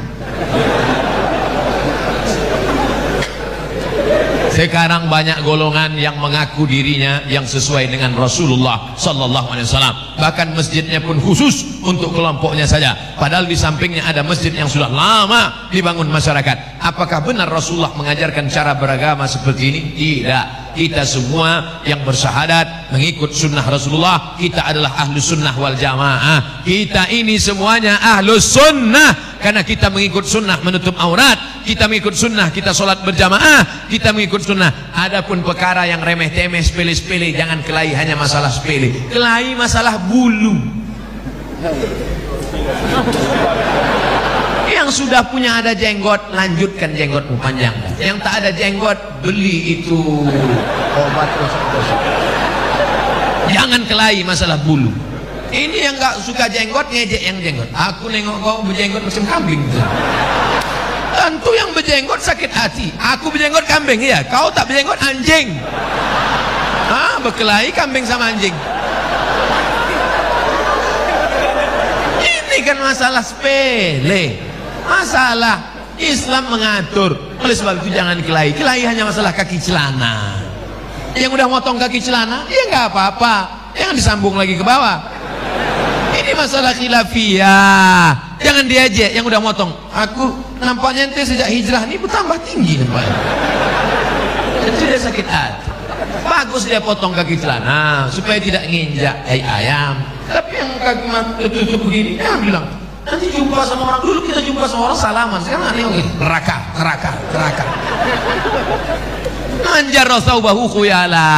Sekarang banyak golongan yang mengaku dirinya yang sesuai dengan Rasulullah Sallallahu Alaihi Wasallam. Bahkan masjidnya pun khusus untuk kelompoknya saja. Padahal di sampingnya ada masjid yang sudah lama dibangun masyarakat. Apakah benar Rasulullah mengajarkan cara beragama seperti ini? Tidak. kita semua yang bersyahadat mengikut sunnah Rasulullah, kita adalah ahlus sunnah wal jamaah. Kita ini semuanya ahlus sunnah karena kita mengikut sunnah menutup aurat, kita mengikut sunnah kita sholat berjamaah, kita mengikut sunnah. Adapun perkara yang remeh-temeh, sepele-sepele, jangan kelahi hanya masalah sepele, kelahi masalah bulu. Yang sudah punya ada jenggot, lanjutkan jenggotmu panjang. Yang tak ada jenggot, beli itu obat gosok-gosok. Jangan kelahi masalah bulu. Ini yang gak suka jenggot, ngejek yang jenggot. Aku nengok kau berjenggot macam kambing. Tentu yang berjenggot sakit hati. Aku berjenggot kambing, ya. Kau tak berjenggot anjing. Berkelahi kambing sama anjing. Ini kan masalah sepele. Masalah Islam mengatur. Oleh sebab itu jangan kelahi. Kelahi hanya masalah kaki celana. Yang udah motong kaki celana, ya nggak apa-apa. Jangan disambung lagi ke bawah. Ini masalah khilafiyah. Jangan diajak yang udah motong. Aku nampaknya ente sejak hijrah ini bertambah tinggi nampaknya. Jadi dia sakit hati. Bagus dia potong kaki celana supaya tidak nginjak ayam. Tapi yang kaki tertutup begini, dia bilang, nanti jumpa sama orang, dulu kita jumpa sama orang salaman, sekarang aneh gitu, neraka. Manjar rasaubahu khuyala.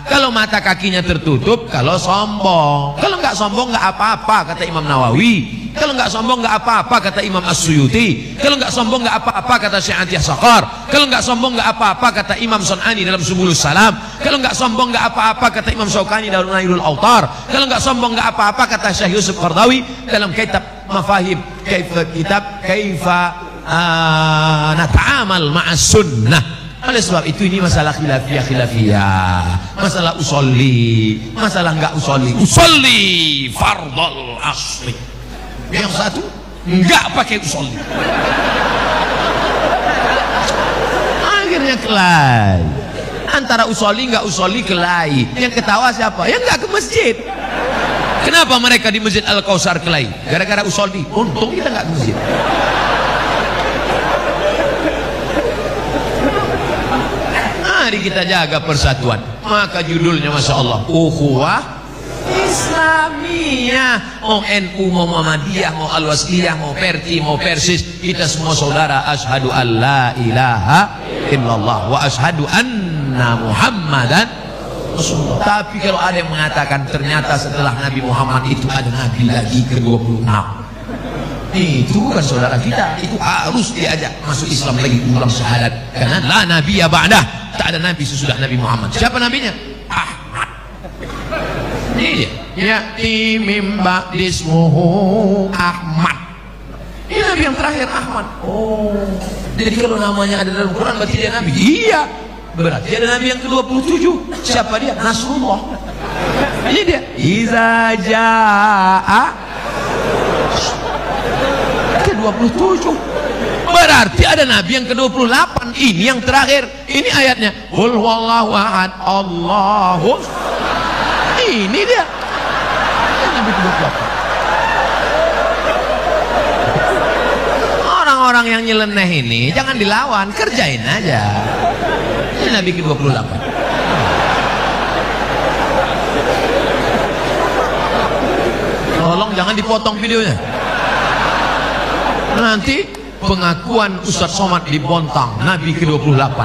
Kalau mata kakinya tertutup, kalau sombong. Kalau nggak sombong nggak apa-apa kata Imam Nawawi. Kalau nggak sombong nggak apa-apa kata Imam As-Suyuti. Kalau nggak sombong nggak apa-apa kata Syekh Atiyah Saqar. Kalau nggak sombong nggak apa-apa kata Imam Sun'ani dalam Subulus Salam. Kalau nggak sombong nggak apa-apa kata Imam Syaukani dalam Nailul Autar. Kalau nggak sombong nggak apa-apa kata Syekh Yusuf Qardawi dalam kitab Mafahim Kaifa nata'amal ma'as sunnah. Oleh sebab itu ini masalah khilafiyah, masalah usolli, masalah enggak usolli fardal asli. Yang satu enggak pakai usolli. Akhirnya kelahi. Antara usolli enggak usolli kelahi. Yang ketawa siapa? Yang enggak ke masjid. Kenapa mereka di Masjid Al-Kausar kelahi? Gara-gara usolli. Untung kita enggak ke masjid. Mari kita jaga persatuan. Maka judulnya Masya Allah, Ukhuwah Islamiyah. Mau NU, mau Muhammadiyah, mau Al-Wasliyah, mau Perti, mau Persis, kita semua saudara. Asyhadu an la ilaha illallah wa asyhadu anna Muhammadan Rasulullah. Tapi kalau ada yang mengatakan ternyata setelah Nabi Muhammad itu ada Nabi lagi ke-26, itu bukan saudara kita. Itu harus diajak masuk Islam lagi, ulang syahadat. Karena la nabiyya ba'dah, tak ada nabi sesudah Nabi Muhammad. Siapa nabinya? Ahmad. Ini dia. Ya'ti mim ba'dismuhu Ahmad. Ini nabi yang terakhir, Ahmad. Oh, jadi kalau namanya ada dalam Quran berarti dia nabi. Iya, berarti ada nabi yang ke-27. Siapa dia? Nasrullah. Ini dia. Iza ja'a ke-27. Berarti ada nabi yang ke-28. Ini yang terakhir. Ini ayatnya. Qul huwallahu ahad, Allahu. Ini dia. Nabi ke-28. Orang-orang yang nyeleneh ini jangan dilawan, kerjain aja. Ini nabi ke-28. Tolong jangan dipotong videonya. Nanti pengakuan Ustadz Somad dibontang, Nabi ke-28.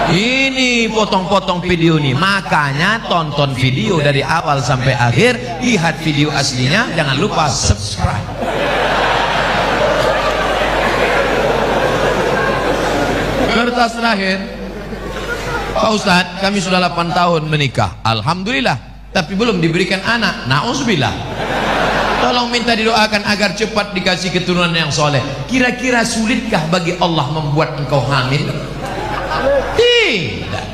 Ini potong-potong video nih. Makanya tonton video dari awal sampai akhir, lihat video aslinya, jangan lupa subscribe. Kertas terakhir, Pak Ustadz, kami sudah 8 tahun menikah, alhamdulillah, tapi belum diberikan anak. Na'udzubillah. Tolong minta didoakan agar cepat dikasih keturunan yang soleh. Kira-kira sulitkah bagi Allah membuat engkau hamil? Tidak.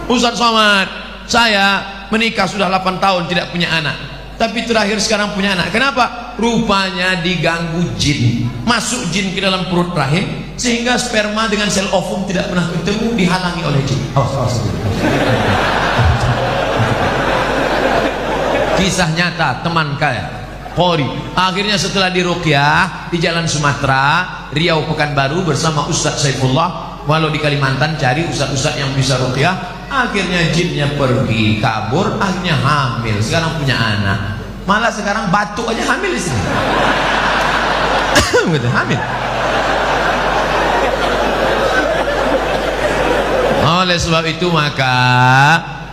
Ustadz Somad, saya menikah sudah 8 tahun tidak punya anak, tapi terakhir sekarang punya anak. Kenapa? Rupanya diganggu jin. Masuk jin ke dalam perut rahim, sehingga sperma dengan sel ovum tidak pernah ketemu, dihalangi oleh jin. Kisah nyata teman kaya Polri. Akhirnya setelah diruqyah di Jalan Sumatera, Riau Pekanbaru bersama Ustadz Saifullah, Walau di Kalimantan cari ustaz-ustaz yang bisa ruqyah, akhirnya jinnya pergi, kabur, akhirnya hamil, sekarang punya anak. Malah sekarang batuk aja hamil di sini. Gitu, hamil. Oleh sebab itu maka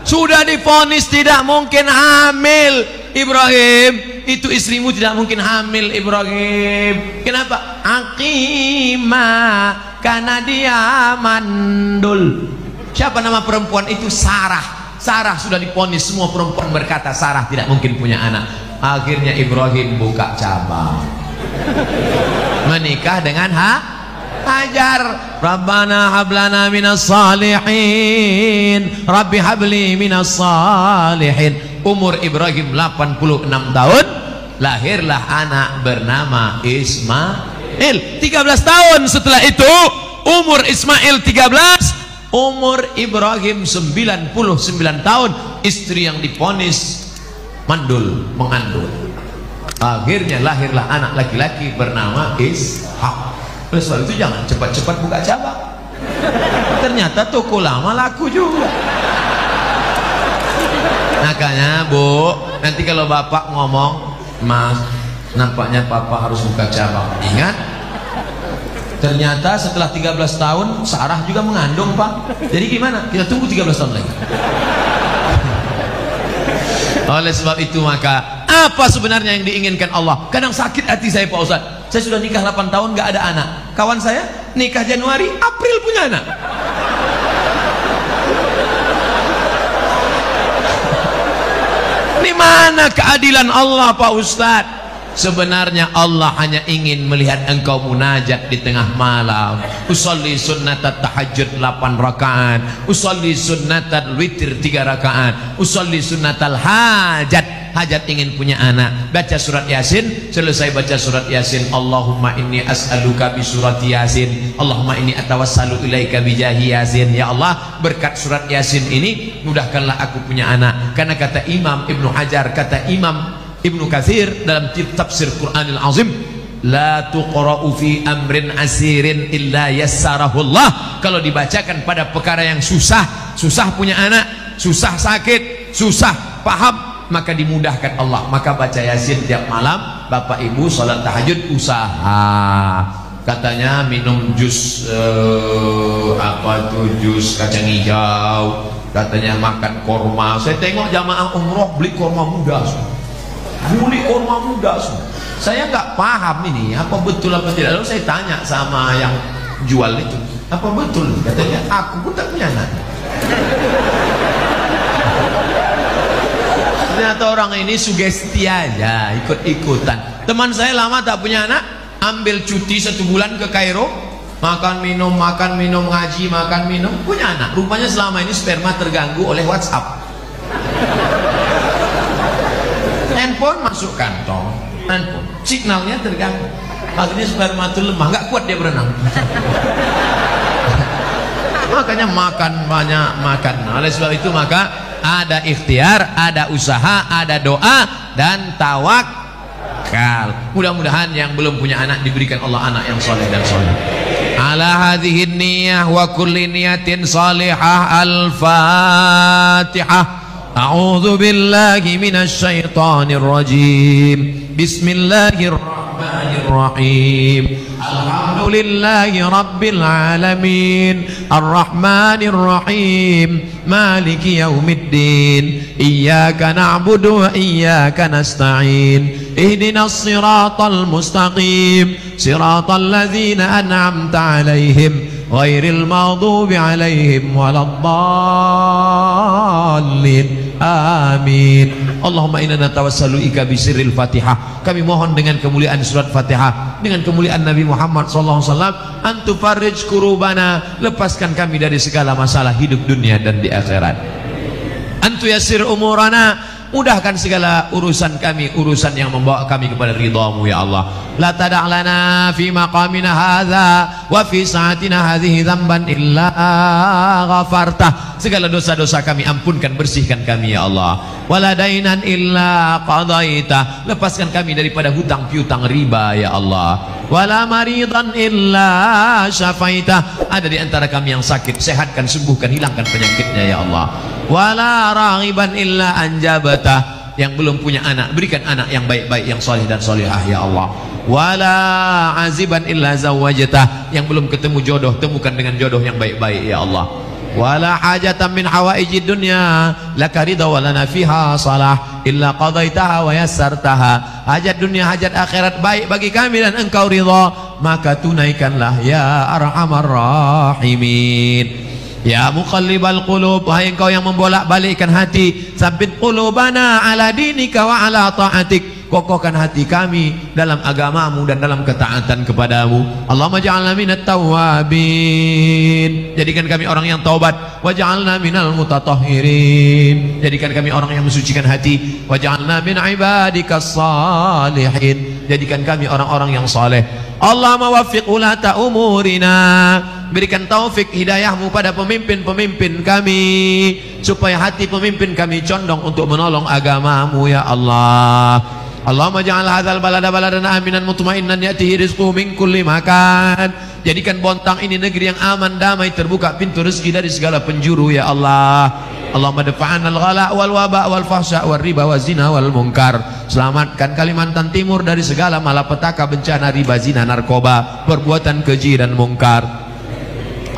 sudah divonis tidak mungkin hamil Ibrahim. Itu istrimu tidak mungkin hamil Ibrahim. Kenapa? Aqimah, karena dia mandul. Siapa nama perempuan itu? Sarah. Sarah sudah divonis, semua perempuan berkata Sarah tidak mungkin punya anak. Akhirnya Ibrahim buka cabang, menikah dengan Hajar. Rabbana hablana minas salihin, Rabbi habli minas salihin. Umur Ibrahim 86 tahun, lahirlah anak bernama Ismail. 13 tahun setelah itu umur Ismail 13, umur Ibrahim 99 tahun. Istri yang divonis mandul, mengandung. Akhirnya lahirlah anak laki-laki bernama Ishak. Oleh sebab itu jangan cepat-cepat buka cabang. Ternyata toko lama laku juga. Makanya Bu, nanti kalau bapak ngomong, Mas, nampaknya papa harus buka cabang. Ingat, ternyata setelah 13 tahun Sarah juga mengandung, Pak. Jadi gimana? Kita tunggu 13 tahun lagi. Oleh sebab itu maka apa sebenarnya yang diinginkan Allah? Kadang sakit hati saya, Pak Ustaz. Saya sudah nikah 8 tahun gak ada anak. Kawan saya nikah Januari, April punya anak. Di mana keadilan Allah, Pak Ustaz? Sebenarnya Allah hanya ingin melihat engkau munajat di tengah malam. Usolli sunnatat tahajud 8 rakaat, usolli sunnatal witir 3 rakaat, usolli sunnatal hajat. Hajat ingin punya anak, baca surat Yasin, selesai baca surat Yasin, Allahumma inni as'aluka bi surat Yasin, Allahumma inni atawassalu ilaika bi jahi Yasin. Ya Allah, berkat surat Yasin ini mudahkanlah aku punya anak. Karena kata Imam Ibnu Hajar, kata Imam Ibnu Katsir dalam tafsir Qur'anil Azim, la tuqra'u fi amrin asirin illa yassarahullah. Kalau dibacakan pada perkara yang susah, susah punya anak, susah sakit, susah paham, maka dimudahkan Allah. Maka baca Yasin tiap malam. Bapak Ibu salat tahajud usaha. Katanya minum jus apa tuh, jus kacang hijau. Katanya makan korma. Saya tengok jamaah umroh beli korma muda. Beli korma muda. Saya nggak paham ini apa betul apa tidak. Lalu saya tanya sama yang jual itu, apa betul? Katanya aku pun tak punya anak. Ternyata orang ini sugesti aja, ikut-ikutan. Teman saya lama tak punya anak, ambil cuti 1 bulan ke Kairo, makan minum, ngaji, makan minum, punya anak. Rupanya selama ini sperma terganggu oleh WhatsApp. Handphone masuk kantong, handphone signalnya terganggu, akhirnya sperma itu lemah, nggak kuat dia berenang. Makanya makan banyak, makan. Oleh sebab itu maka ada ikhtiar, ada usaha, ada doa dan tawakal. Mudah-mudahan yang belum punya anak diberikan Allah anak yang soleh dan soleh. Ala hadhihi niyyah wa kulli niyatin salihah. Al-Fatihah. A'udzu billahi minasy syaithanir rajim. Bismillahirrahmanirrahim. Alhamdulillahi rabbil alamin. Arrahmanir rahim. Maliki yaumiddin. Iyyaka na'budu wa iyyaka nasta'in. Ihdinas siratal mustaqim. Siratal ladzina an'amta 'alaihim ghairil maghdubi 'alaihim waladdallin. Amin. Allahumma inna natawassalu ika bisirril Fatihah. Kami mohon dengan kemuliaan surat Fatihah, dengan kemuliaan Nabi Muhammad sallallahu alaihi wasallam, antu farij kurubana, lepaskan kami dari segala masalah hidup dunia dan di akhirat. Antu yasir umurana, mudahkan segala urusan kami, urusan yang membawa kami kepada ridhamu ya Allah. La tada'lana fi maqamina hadza wa fi sa'atina hadhihi dzamban illa ghafartah. segala dosa-dosa kami ampunkan, bersihkan kami ya Allah. Wala dainan illa qadaita, lepaskan kami daripada hutang piutang riba ya Allah. Wala maridan illa syafaita, ada di antara kami yang sakit, sehatkan, sembuhkan, hilangkan penyakitnya ya Allah. Wala raghiban illa anjabata, yang belum punya anak, berikan anak yang baik-baik, yang soleh dan solehah ya Allah. Wala aziban illa zawajata, yang belum ketemu jodoh, temukan dengan jodoh yang baik-baik ya Allah. Wala hajatan min hawaijid dunya laka ridha wa lana fiha salah illa qadaitaha wa yassartaha, hajat dunia hajat akhirat baik bagi kami dan engkau ridha, maka tunaikanlah ya arhamar rahimin. Ya muqallibal qulub, wahai engkau yang membolak-balikkan hati, sabbit qulubana ala dinika wa ala ta'atik, kokohkan hati kami dalam agamamu dan dalam ketaatan kepadamu. Allahumma ja'alna minat tawwabin, jadikan kami orang yang taubat. Waj'alna minal mutatahhirin, jadikan kami orang yang mensucikan hati. Waj'alna min ibadikas salihin, jadikan kami orang-orang yang saleh. Allahumma waffiq ulata umurina, berikan taufik hidayahmu pada pemimpin-pemimpin kami, supaya hati pemimpin kami condong untuk menolong agamamu ya Allah. Allahumma ja'al hadzal balada baladan aminan mutmainnan ya'tihi rizquhu min kulli makan, jadikan Bontang ini negeri yang aman, damai, terbuka pintu rezeki dari segala penjuru ya Allah. Allahumma dafa'an al-ghala wal waba wal fahsya wal riba wal zina wal munkar, selamatkan Kalimantan Timur dari segala malapetaka, bencana, riba, zina, narkoba, perbuatan keji dan mungkar.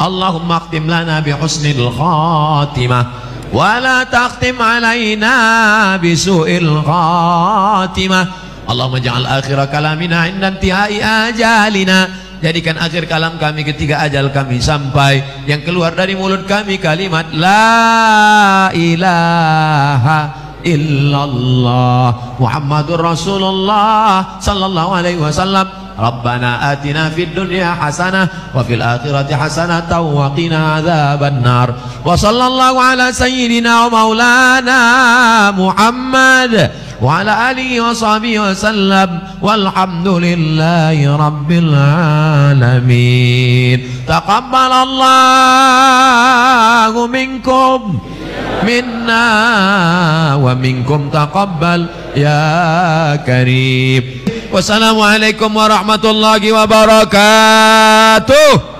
Allahumma akhtim lana bi husnil khatimah wa la taqtim alaina bi su'il khatimah. Allahumma ja'al akhir kalamina inda intihai ajalina, jadikan akhir kalam kami ketika ajal kami sampai, yang keluar dari mulut kami kalimat la ilaha illallah Muhammadur Rasulullah sallallahu alaihi wasallam. Rabbana atina fid dunya hasanah wa fil akhirati hasanah wa qina adzaban nar. Wa sallallahu ala sayyidina wa maulana Muhammad wa ala alihi wa sahbihi wa sallam, walhamdulillahi rabbil alamin. Taqabbalallahu minkum minna wa minkum taqabbal ya karim. Wassalamualaikum warahmatullahi wabarakatuh.